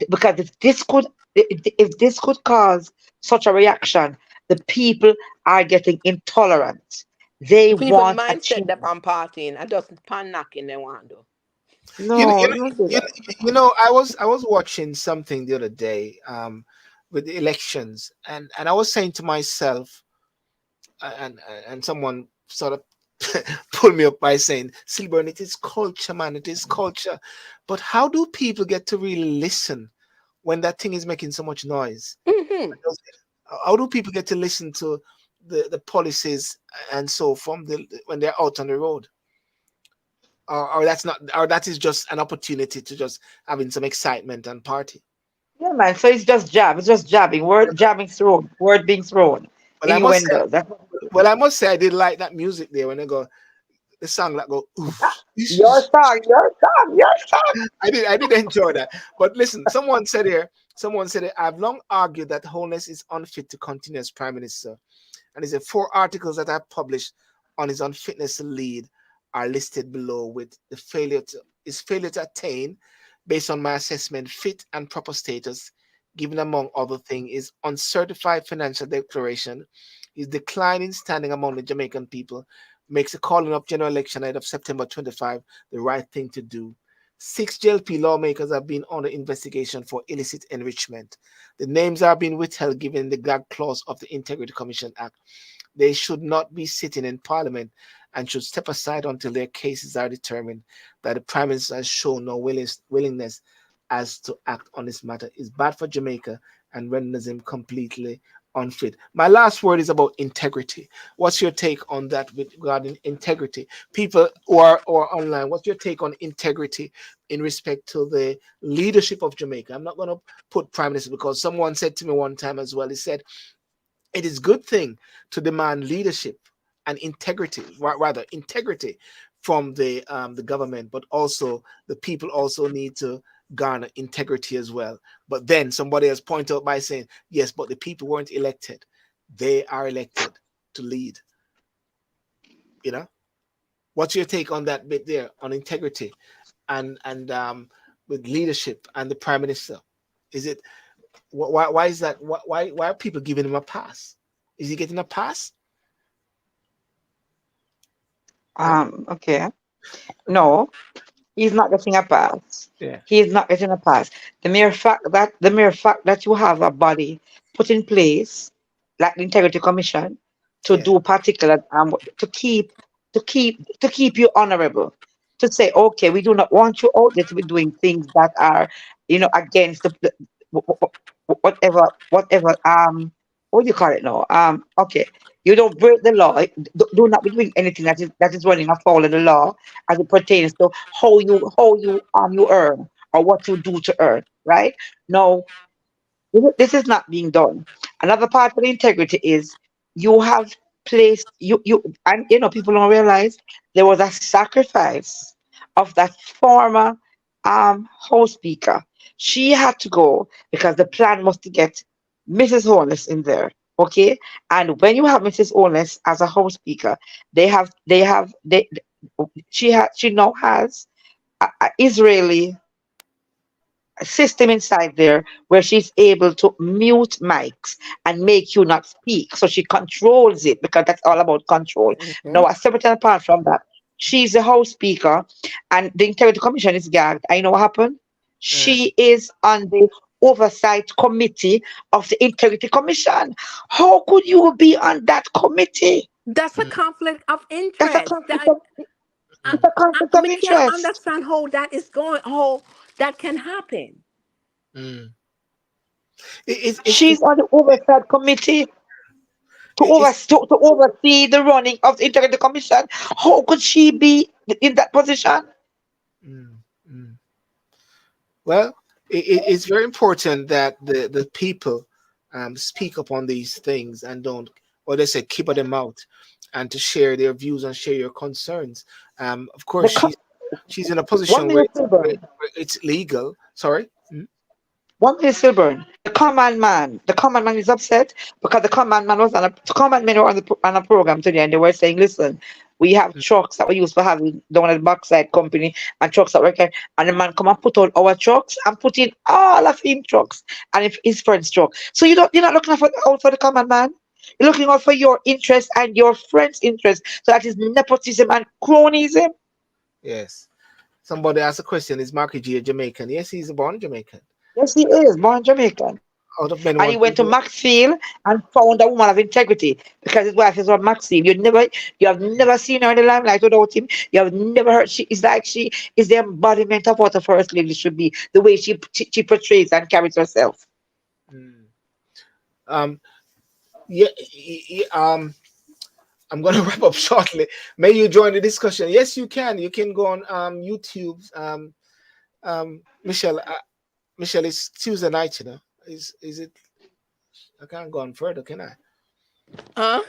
Because if this could cause such a reaction, the people are getting intolerant. They The people want a mindset that change. I'm partying and just pan knocking they want to do. You know, No, you know, don't do you, that. I was watching something the other day, with the elections, and I was saying to myself, and someone sort of pulled me up by saying, Sylbourne, it is culture, man, it is culture. But how do people get to really listen when that thing is making so much noise? Hmm. How do people get to listen to the policies and so from when they're out on the road? Or that's not, or that is just an opportunity to just having some excitement and party. Yeah, man. So it's just jab. It's just jabbing. Word jabbing thrown. Word being thrown. Well, I must say, Innuendos. That's what it is. I did like that music there when they go the song that go oof. Your song. Your song. Your song. I did enjoy that. But listen, someone said it, I've long argued that Holness is unfit to continue as prime minister. And he said 4 articles that I published on his unfitness to lead are listed below with the failure to attain, based on my assessment, fit and proper status, given among other things, his uncertified financial declaration, his declining standing among the Jamaican people, makes a calling up general election ahead of September 25 the right thing to do. 6 JLP lawmakers have been under investigation for illicit enrichment. The names are being withheld given the gag clause of the Integrity Commission Act. They should not be sitting in Parliament and should step aside until their cases are determined. That the Prime Minister has shown no willingness as to act on this matter is bad for Jamaica and renders him completely unfit. My last word is about integrity. What's your take on that with regarding integrity? People who are online, what's your take on integrity in respect to the leadership of Jamaica? I'm not going to put Prime Minister because someone said to me one time as well, he said, it is a good thing to demand leadership and integrity, rather integrity from the government, but also the people also need to garner integrity as well. But then somebody has pointed out by saying, yes, but the people weren't elected; they are elected to lead. You know, what's your take on that bit there on integrity and with leadership and the prime minister? Is it why is that? Why are people giving him a pass? Is he getting a pass? Huh? Okay. No. He's not getting a pass. Yeah. He is not getting a pass. The mere fact that you have a body put in place, like the Integrity Commission, to Yeah. do particular to keep you honorable, to say, okay, we do not want you out there to be doing things that are, against whatever what do you call it now? Okay, you don't break the law. Do not be doing anything that is running afoul of the law as it pertains to how you earn or what you do to earn. Right? No, this is not being done. Another part of the integrity is you have placed and people don't realize there was a sacrifice of that former house speaker. She had to go because the plan was to get Mrs. Holness in there. Okay, and when you have Mrs. Holness as a house speaker, she now has a Israeli system inside there where she's able to mute mics and make you not speak. So she controls it because that's all about control. Mm-hmm. Now, separate and apart from that, she's the House Speaker and the Integrity Commission is gagged. I know what happened. Uh, She is on the oversight committee of the Integrity Commission. How could you be on that committee? That's a mm, conflict of That's a interest. conflict of, I, it's a conflict of I can't interest. understand how that is going, how that can happen. mm. It's She's on the oversight committee to, it, over, it's to oversee the running of the Integrity Commission. How could she be in that position? mm, mm. Well, it's very important that the people speak up on these things and don't, or they say, keep at them out, and to share their views and share your concerns. Of course, The she's in a one position where minute, Sylbourne. where it's legal. Sorry. Mm, 1 minute, Sylbourne. The command man is upset because the command man were on a program today and they were saying, listen, we have mm. trucks that we used for having down at the backside company and trucks that work here. And the man come and put on our trucks and put in all of him trucks and if his friend's truck. So you're not looking out for the command man. You're looking out for your interest and your friend's interest. So that is nepotism and cronyism. Yes. Somebody asked a question: is Marky G a Jamaican? Yes, he's a born Jamaican. Yes, he is born Jamaican. Out of many And he one went to people. Maxfield and found a woman of integrity because his wife is from Maxfield. You have never seen her in the limelight without him. You have never heard. She is like she is the embodiment of what a first lady should be. The way she portrays and carries herself. Mm. Um. Yeah. I'm going to wrap up shortly. May you join the discussion? Yes, you can. You can go on YouTube. Michelle. Michelle, it's Tuesday night. Is it? I can't go on further, can I? Huh?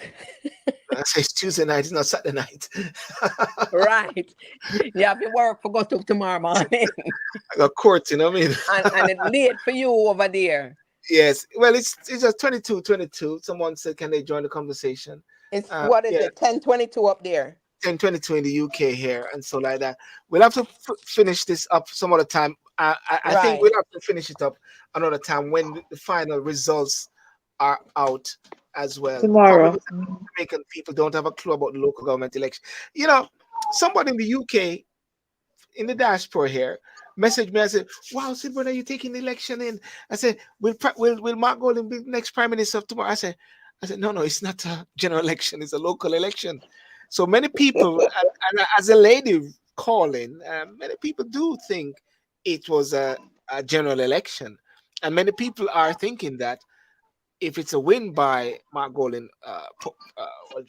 I say it's Tuesday night. It's not Saturday night. Right. You have to work for go to tomorrow morning. I got court. You know what I mean? And it's late for you over there. Yes. Well, it's just 22:22. Someone said, can they join the conversation? It's what is Yeah, it? 10:22 up there. 10:22 in the UK here, and so like that. We'll have to finish this up some other time. I think Right. we'll have to finish it up another time when the final results are out as well. The problem Tomorrow. is that Jamaican people don't have a clue about the local government election. You know, somebody in the UK in the diaspora here messaged me. I said, "Wow, Sylbourne, are you taking the election in?" I said, "Will Mark Golden be next prime minister of tomorrow?" I said, no, it's not a general election; it's a local election. So many people, and as a lady calling, many people do think it was a general election, and many people are thinking that if it's a win by Mark Golden,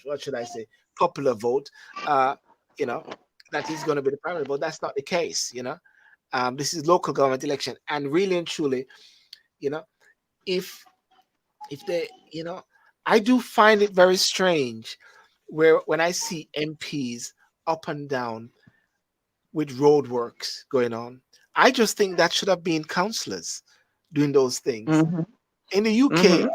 what should I say, popular vote, uh, you know, that he's going to be the primary. But that's not the case. This is local government election, and really and truly, you know, if they, I do find it very strange where when I see MPs up and down with roadworks going on. I just think that should have been councillors doing those things. Mm-hmm. In the UK, Mm-hmm.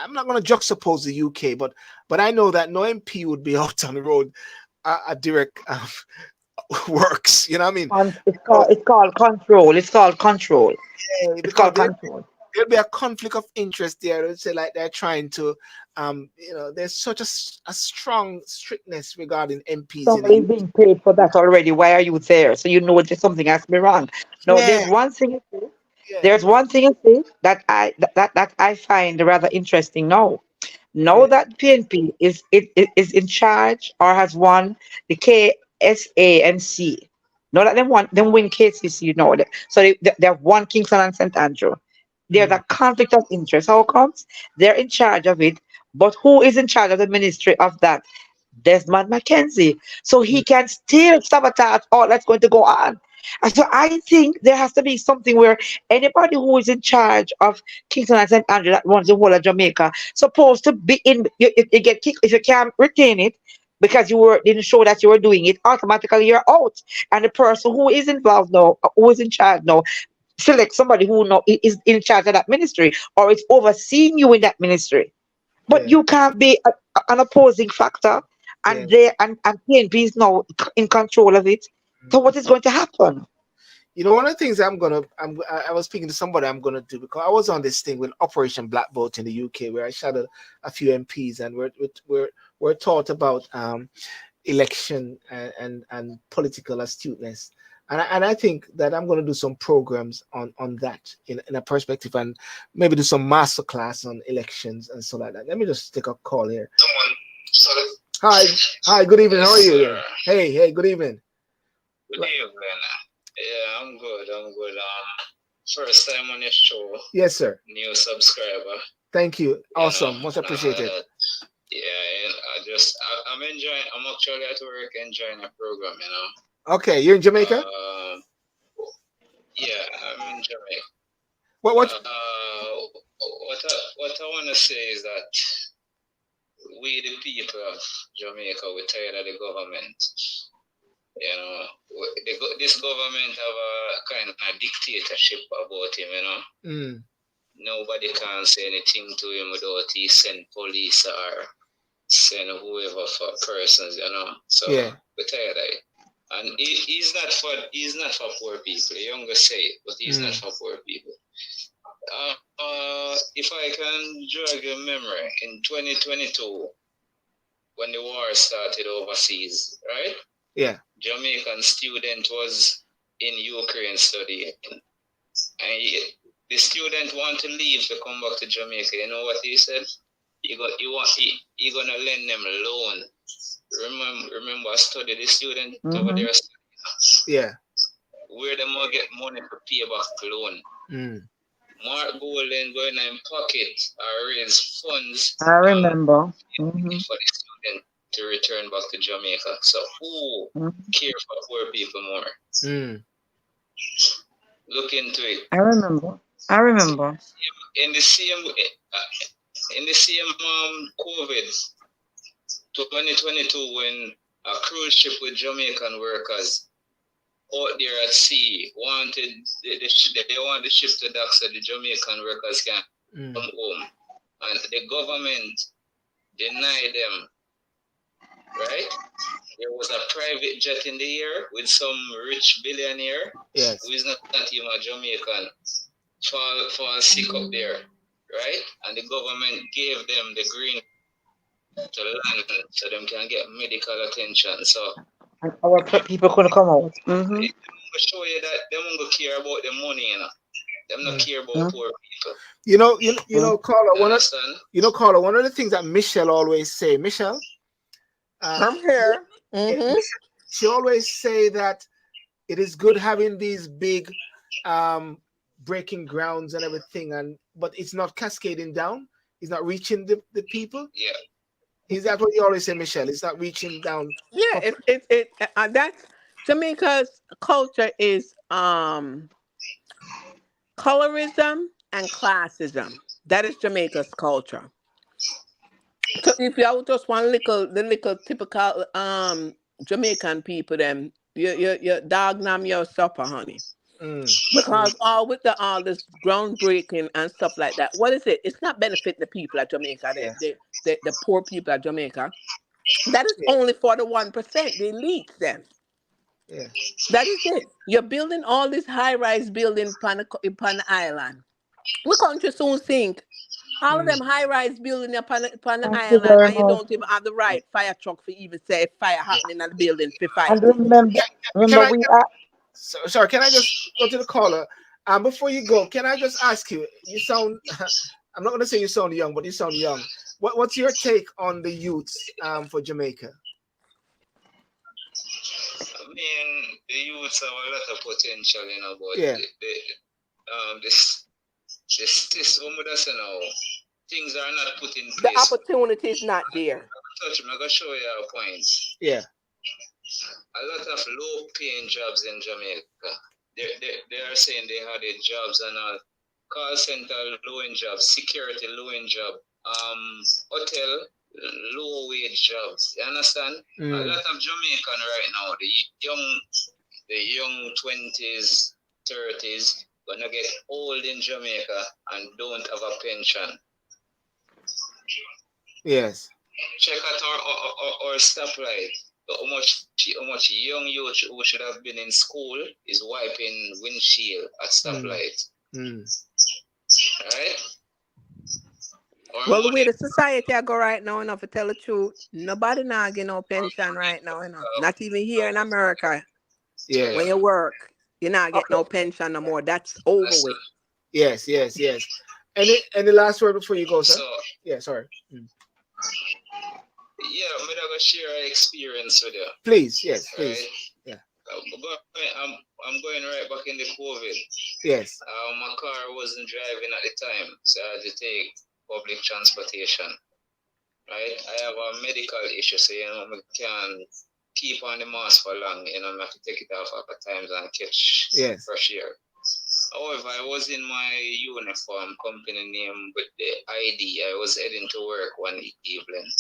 I'm not going to juxtapose the UK, but I know that no MP would be out on the road at direct works. You know what I mean? It's So, called control. It's called control. It's because called control. there'll be a conflict of interest there. It's like they're trying to, there's such a strong strictness regarding MPs in the Somebody's being paid for that already. Why are you there? So you know that something has to be wrong. No, Yeah, yeah, there's one thing you see that I find rather interesting now. Now yeah, that PNP is in charge or has won the KSANC. Now that them win KCC, so they have won Kingston and St. Andrew. There's mm, a conflict of interest. How comes? They're in charge of it, but who is in charge of the ministry of that? Desmond Mackenzie. So mm, he can still sabotage all that's going to go on. And so I think there has to be something where anybody who is in charge of Kingston and St. Andrew that runs the whole of Jamaica supposed to be in. You get kicked if you can't retain it because didn't show that you were doing it. Automatically you're out, and the person who is involved now, who is in charge now, select somebody who know is in charge of that ministry or is overseeing you in that ministry. But yeah, you can't be an opposing factor, yeah. and and PNP is now in control of it. So what is going to happen? One of the things I was speaking to somebody I'm gonna do, because I was on this thing with Operation Black Vote in the UK where I shadowed a few MPs, and we're taught about election and political astuteness. And I think that I'm going to do some programs on that in a perspective, and maybe do some master class on elections and so like that. Let me just take a call here. Hi, good evening. How are you? Yeah. Hey, good evening. Good evening. Yeah, I'm good. First time on your show. Yes, sir. New subscriber. Thank you. Awesome. Much appreciated. I'm enjoying. I'm actually at work enjoying the program. Okay, you're in Jamaica? Yeah, I'm in Jamaica. What? What I want to say is that we, the people of Jamaica, we're tired of the government. This government have a kind of a dictatorship about him. Nobody can say anything to him without he send police or send whoever for persons. So yeah, we're tired of it. And he's not for poor people. The younger say it, but he's not for poor people. If I can jog your memory, in 2022, when the war started overseas, right? Yeah. Jamaican student was in Ukraine studying. And the student want to leave to come back to Jamaica. You know what he said? He gonna lend them loan. Remember I studied the student over there. Yeah. Where them all get money to pay back the loan. Mark Golden going in pocket or raise funds. I remember. For the student to return back to Jamaica. So who care for poor people more? Look into it. I remember. In the same COVID 2022, when a cruise ship with Jamaican workers out there at sea wanted they want the ship to dock so the Jamaican workers can come home, and the government denied them. Right? There was a private jet in the air with some rich billionaire who is not even a Jamaican fall sick up there, right? And the government gave them the green to land so them can get medical attention. So and our people couldn't come out. they show you that they don't care about the money, Them not care about poor people. Carla, one of the things that Michelle always say, I'm here. She always say that it is good having these big breaking grounds and everything, but it's not cascading down. It's not reaching the people. Yeah. Is that what you always say, Michelle? It's not reaching down. Yeah, that's Jamaica's culture is colorism and classism. That is Jamaica's culture. So if you just want the little typical Jamaican people, then you dog nam your supper, honey. Because all this groundbreaking and stuff like that, what is it? It's not benefiting the people of Jamaica, the poor people of Jamaica. That is only for the 1%, the elites then. Yeah. That is it. You're building all this high-rise building upon the island. We country soon sink. All of Mm. them high-rise building upon the Thank you island, very and you much. don't even have the right fire truck for even say if fire happening in the building to fight And it. Can remember I? we are Sorry, can I just go to the caller? Before you go, can I just ask you? You sound. I'm not going to say you sound young, but you sound young. What's your take on the youths for Jamaica? I mean, the youths have a lot of potential, but Yeah. this woman doesn't know. Things are not put in The place. opportunity is not there. I'm going to show you a point. Yeah. A lot of low-paying jobs in Jamaica. They are saying they had a jobs and a call center low-end job, security low-end job, hotel low-wage jobs. You understand? A lot of Jamaican right now, the young 20s, 30s, gonna get old in Jamaica and don't have a pension. Yes. Check out our stoplight. How much young youth who should have been in school is wiping windshield at stoplight. Right? Well, the way the society I go right now, enough to tell the truth, nobody now get no pension right now, Not even here in America. Yeah. When you work, you not get no pension no more. That's over with. Yes. Any last word before you go, sir? Yeah, sorry. Yeah, I'm gonna share an experience with you. Please, yes, please. Right? Yeah. I'm going right back in the COVID. Yes. My car wasn't driving at the time, so I had to take public transportation. Right? I have a medical issue, so I can't keep on the mask for long. I have to take it off at times and catch fresh air. However, I was in my uniform, company name with the ID. I was heading to work one evening.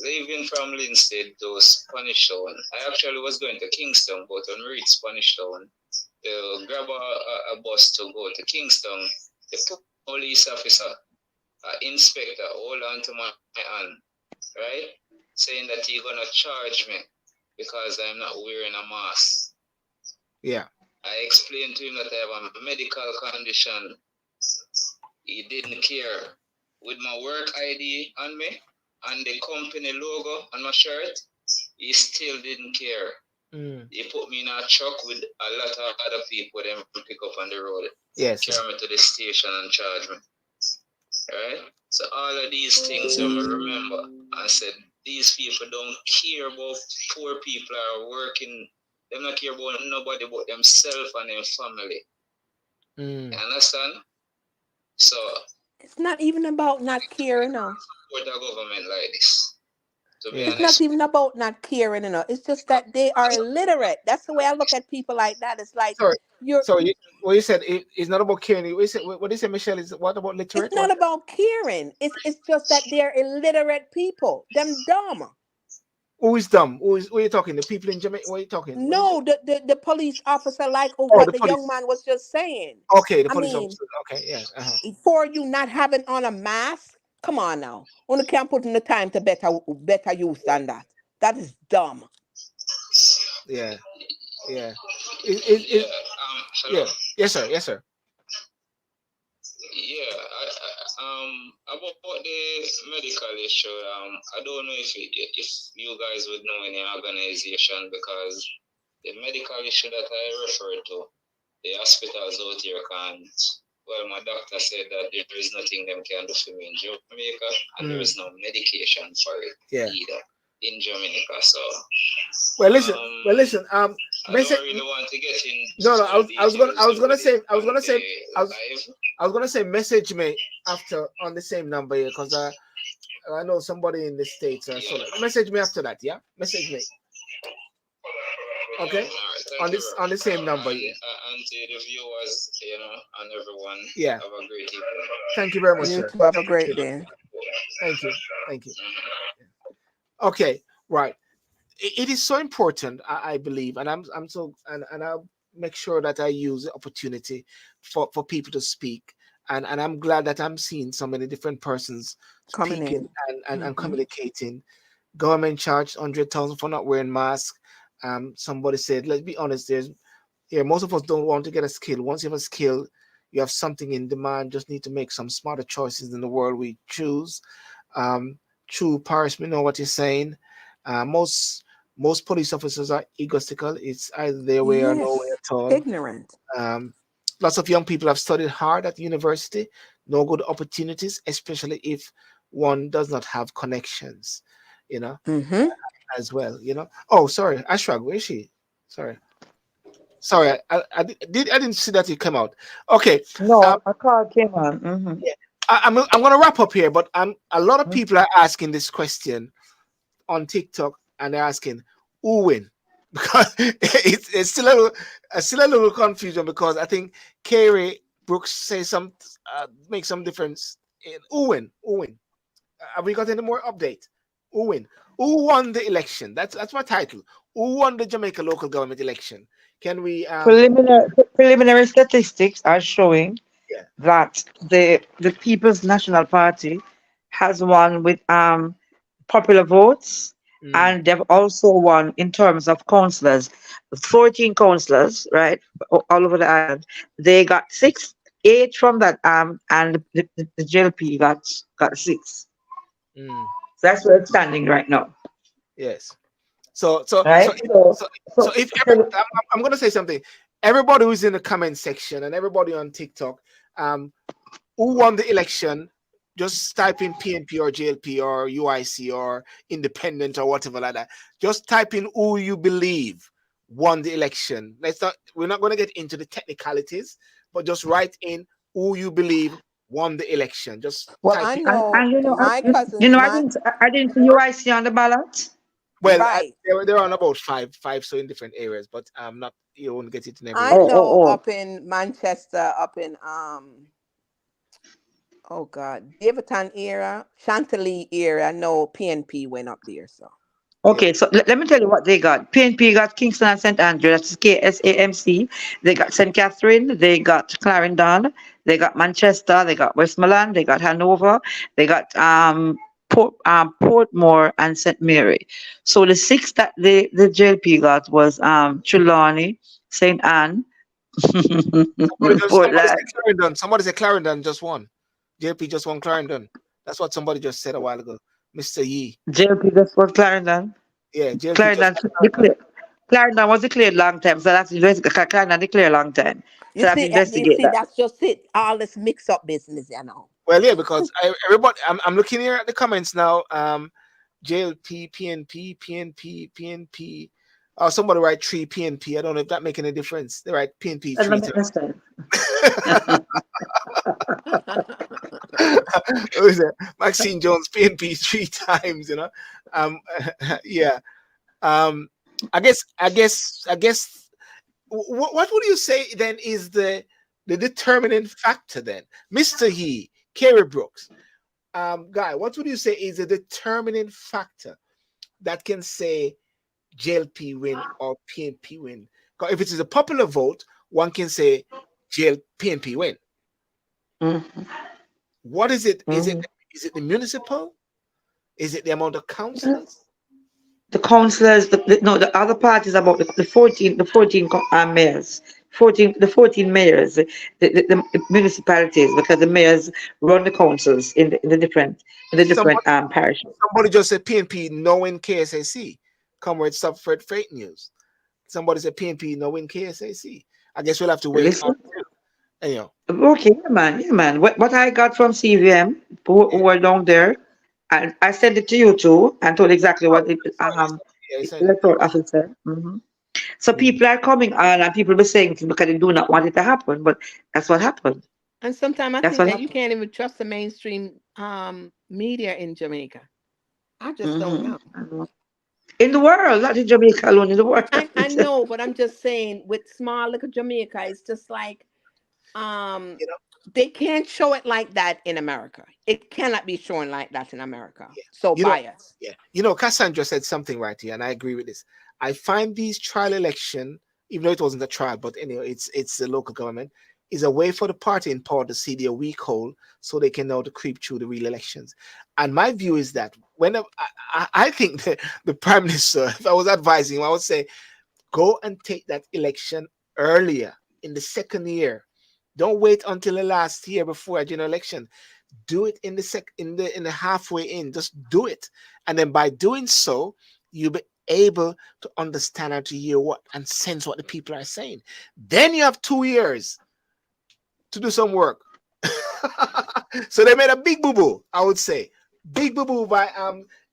Leaving from Linstead to Spanish Town. I actually was going to Kingston, but when we reached Spanish Town, to grab a bus to go to Kingston, the police officer, inspector, hold on to my hand, right? Saying that he's going to charge me because I'm not wearing a mask. Yeah. I explained to him that I have a medical condition. He didn't care. With my work ID on me and the company logo on my shirt, he still didn't care. He put me in a truck with a lot of other people them pick up on the road. Yes. Carry me to the station and charge me. Right? So all of these things I remember. I said these people don't care about poor people are working. They don't care about nobody but themselves and their family. You understand? So it's not even about not caring, Support the government like this. It's not even about not caring, It's just that they are illiterate. That's the way I look at people like that. It's like what you said it's not about caring. What did you say, Michelle? Is what about literate? It's not about caring. It's just that they're illiterate people. Them dumb. Who is dumb? Who are you talking? The people in Jamaica? What are you talking? No, the police officer, like what the young man was just saying. Okay, the police officer. Okay, yeah. For you not having on a mask, come on now. Only can't put in the time to better use than that. That is dumb. Yeah. Hello? Yes, sir. Yeah, about the medical issue, I don't know if you guys would know any organization, because the medical issue that I referred to, the hospitals out here can't. Well, my doctor said that there is nothing them can do for me in Jamaica, and there is no medication for it either in Jamaica. So, well, listen. I don't really want to get in. No. I was gonna say message me after on the same number here, because I know somebody in the States. So message me after that. Yeah, message me. Okay. On the same number. And to the viewers, and everyone. Yeah. Have a great evening. Thank you very much, You sir. too have a great day. Thank you. Okay. Right. It is so important, I believe, and I'm so and I'll make sure that I use the opportunity for people to speak, and I'm glad that I'm seeing so many different persons speaking and communicating. Government charged 100,000 for not wearing masks. Somebody said, let's be honest, most of us don't want to get a skill. Once you have a skill, You have something in demand. Just need to make some smarter choices in the world we choose. True, Paris, we know what you're saying. Most police officers are egotistical. It's either their way or no way Yes, at all. ignorant. Um, Lots of young people have studied hard at university, no good opportunities, especially if one does not have connections, you know, Mm-hmm. as well, you know. Oh, sorry, Ashrag, where is she? Sorry, sorry, I didn't see that it came out. Okay, um, No, a call came on. yeah, I'm going to wrap up here, but a lot of people are asking this question on TikTok, and they're asking who win because it's still a little confusion because I think Kerry Brooks say some make some difference in who win. Who win? Have we got any more update? Who win? Who won the election? That's my title. Who won the Jamaica local government election? Can we Preliminary statistics are showing yeah. that the People's National Party has won with popular votes, Mm, and they've also won in terms of councillors. 14 councillors, right, all over the island. They got six, eight from that, and the JLP got six. mm, So that's where it's standing right now, yes. So so so right? if, So so, so so, if so I'm going to say something. Everybody who's in the comment section and everybody on TikTok, um, who won the election, just type in PNP or JLP or UIC or independent or whatever like that. Just type in who you believe won the election. We're not going to get into the technicalities, but just write in who you believe won the election. Just Well, type I in. know and you know, my cousin, my I didn't see UIC on the ballot. Well, right. they're on about five, so in different areas, but not you won't get it in every I area. Oh, know oh, up in Manchester, up in oh God, Daverton era, Chantilly era. I know PNP went up there. So Yeah. okay, so let me tell you what they got. PNP got Kingston and St. Andrew, that's KSAMC. They got St. Catherine, they got Clarendon, they got Manchester, they got Westmoreland, they got Hanover, they got Portmore and St. Mary. So the six that the JLP got was Trelawney, St. Anne, Somebody Portland. said Clarendon. Somebody said Clarendon just won. JP just won Clarendon. That's what somebody just said a while ago. Mr. Yee. JLP just for Clarendon. Yeah, JLP just Clarendon won Clarendon. declared. Clarendon was declared long time, so that's Clarendon declared long time. you So I have to investigate see, that. that's just it. All this mix up business, you know. Well, yeah, because everybody, I'm looking here at the comments now. JLP, PNP, PNP, PNP. Oh, somebody write three PNP. I don't know if that make any difference. They write PNP Doesn't three make no sense. Who is it? Maxine Jones, PNP three times, you know. Um, yeah. Um, I guess. What would you say then is the determining factor then, Mister He, Kerry Brooks, Guy? What would you say is the determining factor that can say JLP win or PNP win? 'Cause if it is a popular vote, one can say PNP win. Mhm, What is it? Is it mhm. is it the municipal? Is it the amount of councillors? The councillors, no, the other part is about the 14 mayors, 14 mayors, the municipalities, because the mayors run the councils in the different Somebody parishes. somebody just said PNP knowing KSAC. Come where it's suffered fake news. Somebody said PNP knowing KSAC. I guess we'll have to wait Listen, on you know. okay, yeah, man. What I got from CVM, who Yeah. were down there, and I sent it to you too, and told exactly Oh, what the sorry, yeah, you said it. electoral officer. So Mm. people are coming on, and people be saying it because they do not want it to happen, but that's what happened. And sometimes I That's think what that you happened. can't even trust the mainstream media in Jamaica. I just don't know. Mhm. In the world, not in Jamaica alone, in the world. I know, but I'm just saying with small little Jamaica, it's just like um You know, they can't show it like that in America. It cannot be shown like that in America. yeah. So You know, bias. yeah. Cassandra said something right here, and I agree with this. I find these trial election, even though it wasn't a trial, but anyway, it's the local government, is a way for the party in power to see their weak hole so they can know to creep through the real elections. And my view is that I think the prime minister, if I was advising him, I would say go and take that election earlier in the second year Don't wait until the last year before a general election. Do it in the halfway in. Just do it, and then by doing so, you'll be able to understand and to hear what and sense what the people are saying. Then you have 2 years to do some work. So they made a big boo boo, I would say, big boo boo by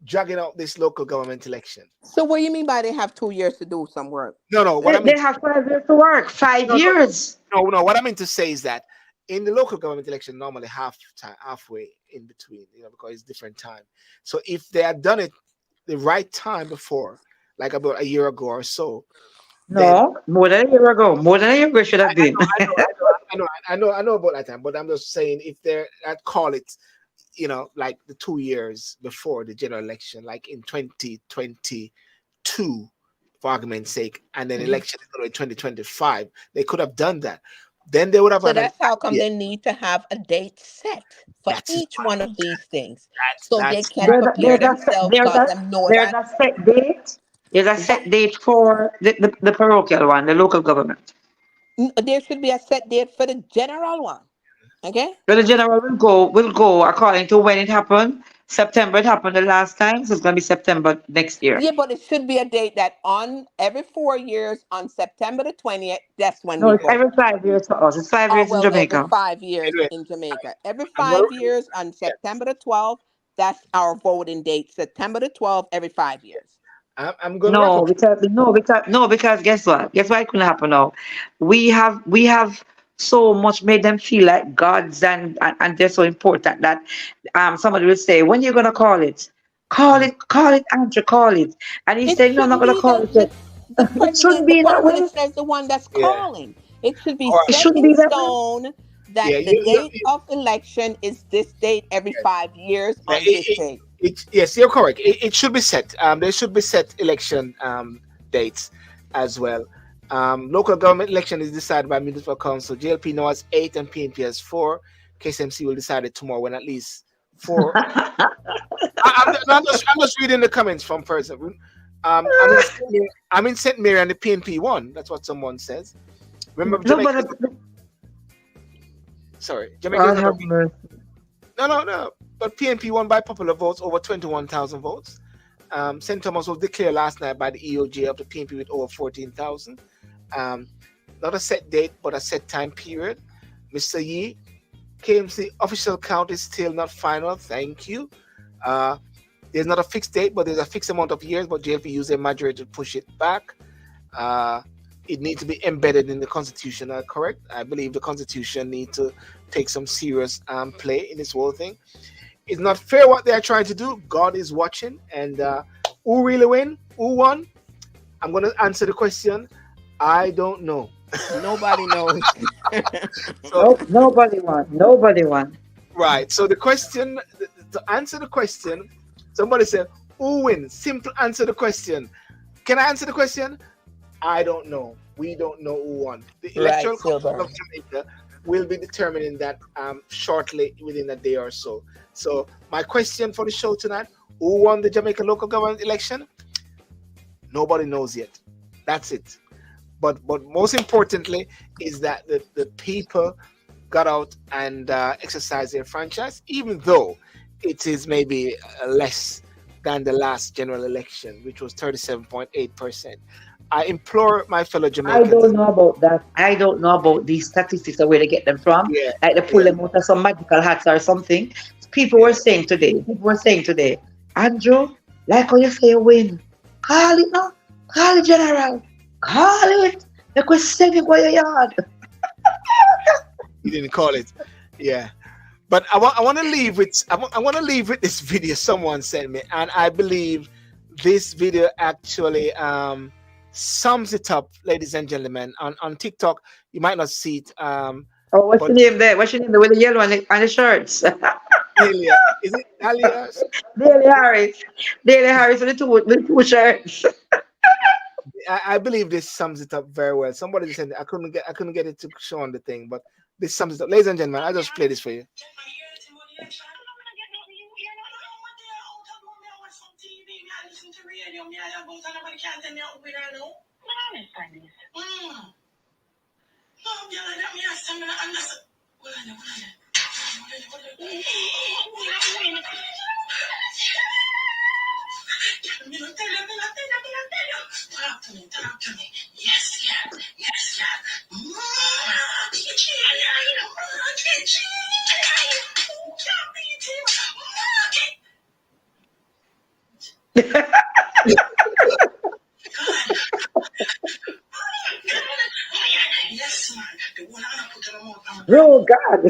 dragging out this local government election. So what do you mean by they have 2 years to do some work? No. What I mean, They have 5 years to work. 5 years. no. What I mean to say is that in the local government election, normally halfway in between, because it's different time. So if they had done it the right time before, like about a year ago or so, then No, more than a year ago. More than a year ago it should have been. I know about that time. But I'm just saying, if I'd call it, like the 2 years before the general election, like in 2022, for argument's sake, and then election is going to be 2025, they could have done that. Then they would have So had an that's how come idea. they need to have a date set for That's each one of these things, so they that's can prepare There's a set, themselves, because they know there's that. a set date. There's a What? set date for the parochial one, the local government. There should be a set date for the general one. Okay. So the general will go according to when it happened. September it happened the last time, so it's gonna be September next year. Yeah, but it should be a date that on every 4 years on September the 20th, that's when No, we it's vote. every 5 years for us. It's five Oh, years in well, every Jamaica. 5 years anyway. in Jamaica. Every I'm going. 5 years on Yeah, September the 12th, that's our voting date. September the 12th, every 5 years. I'm going to wrap No, up. because guess what? Guess what couldn't happen now? We have so much made them feel like gods, and they're so important that somebody will say, when you gonna call it? Mm. Call it, Andrew, call it. And he It said, no, I'm not shouldn't gonna be call it yet. the It shouldn't president, the be that prime way. minister is the one that's Yeah. calling. It should be All right. It set shouldn't in be that way. stone that Yeah. the date of election is this date every 5 years Yeah, on this date. yes, you're correct. It should be set. There should be set election dates as well. Local government election is decided by municipal council. JLP now has 8 and PNP has 4. KSMC will decide it tomorrow when at least 4. I'm just reading the comments from person. I'm in St. Mary and the PNP won. That's what someone says. Remember, No, Jamaica. but Sorry, Jamaica is God not a have mercy. no. But PNP won by popular votes, over 21,000 votes. St. Thomas was declared last night by the EOJ of the PNP with over 14,000. Not a set date, but a set time period. Mr. Yee, KMC official count is still not final. Thank you. There's not a fixed date, but there's a fixed amount of years. But JLP used a majority to push it back. It needs to be embedded in the Constitution. Correct? I believe the Constitution needs to take some serious play in this whole thing. It's not fair what they are trying to do. God is watching, and who really win? Who won? I'm going to answer the question. I don't know. Nobody knows. So, Nope, nobody won. Nobody won. right. So the question, to answer the question, somebody said, who wins? Simple answer the question. Can I answer the question? I don't know. We don't know who won. The Electoral Council of Jamaica will be determining that shortly, within a day or so. So my question for the show tonight: who won the Jamaica local government election? Nobody knows yet. That's it. But most importantly is that the people got out and exercised their franchise, even though it is maybe less than the last general election, which was 37.8%. I implore my fellow I Jamaicans. don't know about that. I don't know about these statistics or where they get them from. Yeah, Like they pull them out of some magical hats or something. People were saying today, Andrew, like how you say you win. Call it now. Call it, General. Call it. They could send it by your yard. You didn't call it, yeah. But I want to leave with I want to leave with this video someone sent me, and I believe this video actually sums it up, ladies and gentlemen. On TikTok, you might not see it. Oh, what's But your name there? What's your name there with the yellow on the shirts? Dalia, is it Dalia? Daily Harris. Daily Harris with the two shirts. I believe this sums it up very well. Somebody just said I couldn't get it to show on the thing, but this sums it up. Ladies and gentlemen, I'll just play this for you. Talk to me. Yes, yeah. Yes, yes, man. The one I put on my Oh God.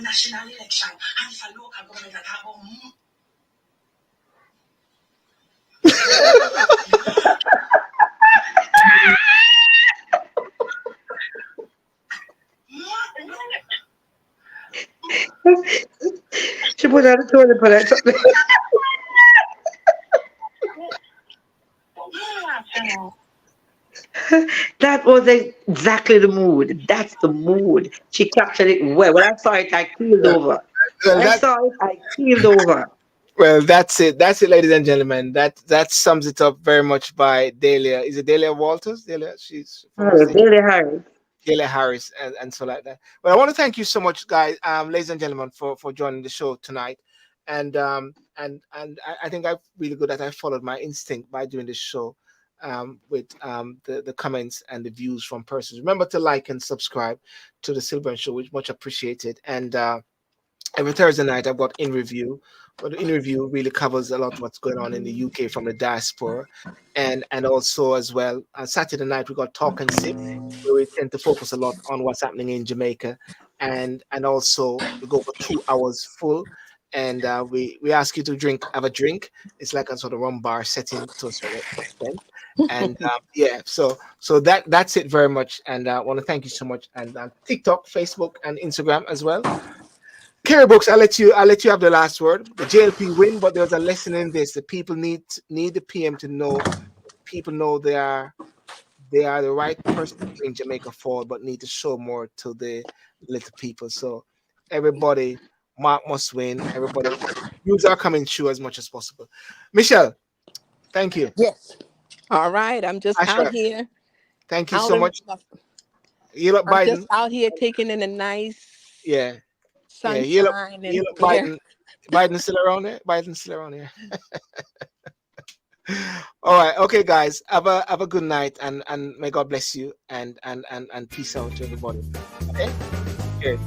a national election and for local government that have She put on the toilet for that. That was exactly the mood. That's the mood. She captured it well. When I saw it, I keeled over. Well, When I saw it, I keeled over. well, that's it. That's it, ladies and gentlemen. That sums it up very much by Dahlia. Is it Dahlia Walters? Dahlia, she's from Oh, Billy Harris. Dahlia Harris, and so like that. But I want to thank you so much, guys, ladies and gentlemen, for joining the show tonight. And I think I really good that I followed my instinct by doing this show, with the comments and the views from persons. Remember to like and subscribe to the Sylbourne Show, which much appreciated. And every Thursday night I've got in review. But the in review really covers a lot of what's going on in the UK from the diaspora, and also as well on Saturday night we got Talk and Sip, where we tend to focus a lot on what's happening in Jamaica, and also we go for 2 hours full, and we ask you to have a drink. It's like a sort of rum bar setting to a certain extent, and yeah, so that's it very much, and I want to thank you so much, and TikTok, Facebook, and Instagram as well. Kerry Brooks, I'll let you have the last word. The JLP win, but there's a lesson in this. The people need the PM to know. People know they are the right person to bring Jamaica forward, but need to show more to the little people. So everybody, Mark must win. Everybody, use our coming true as much as possible. Michelle, thank you. Yes. All right. I'm just out Asha, here. thank you Out so in, much. You look I'm just Biden. out here taking in a nice Yeah. Yeah, sunshine you and look air. Biden. Biden's still around there. Biden's still around here. All right, okay, guys. Have a good night, and may God bless you, and peace out to everybody. Okay. Good.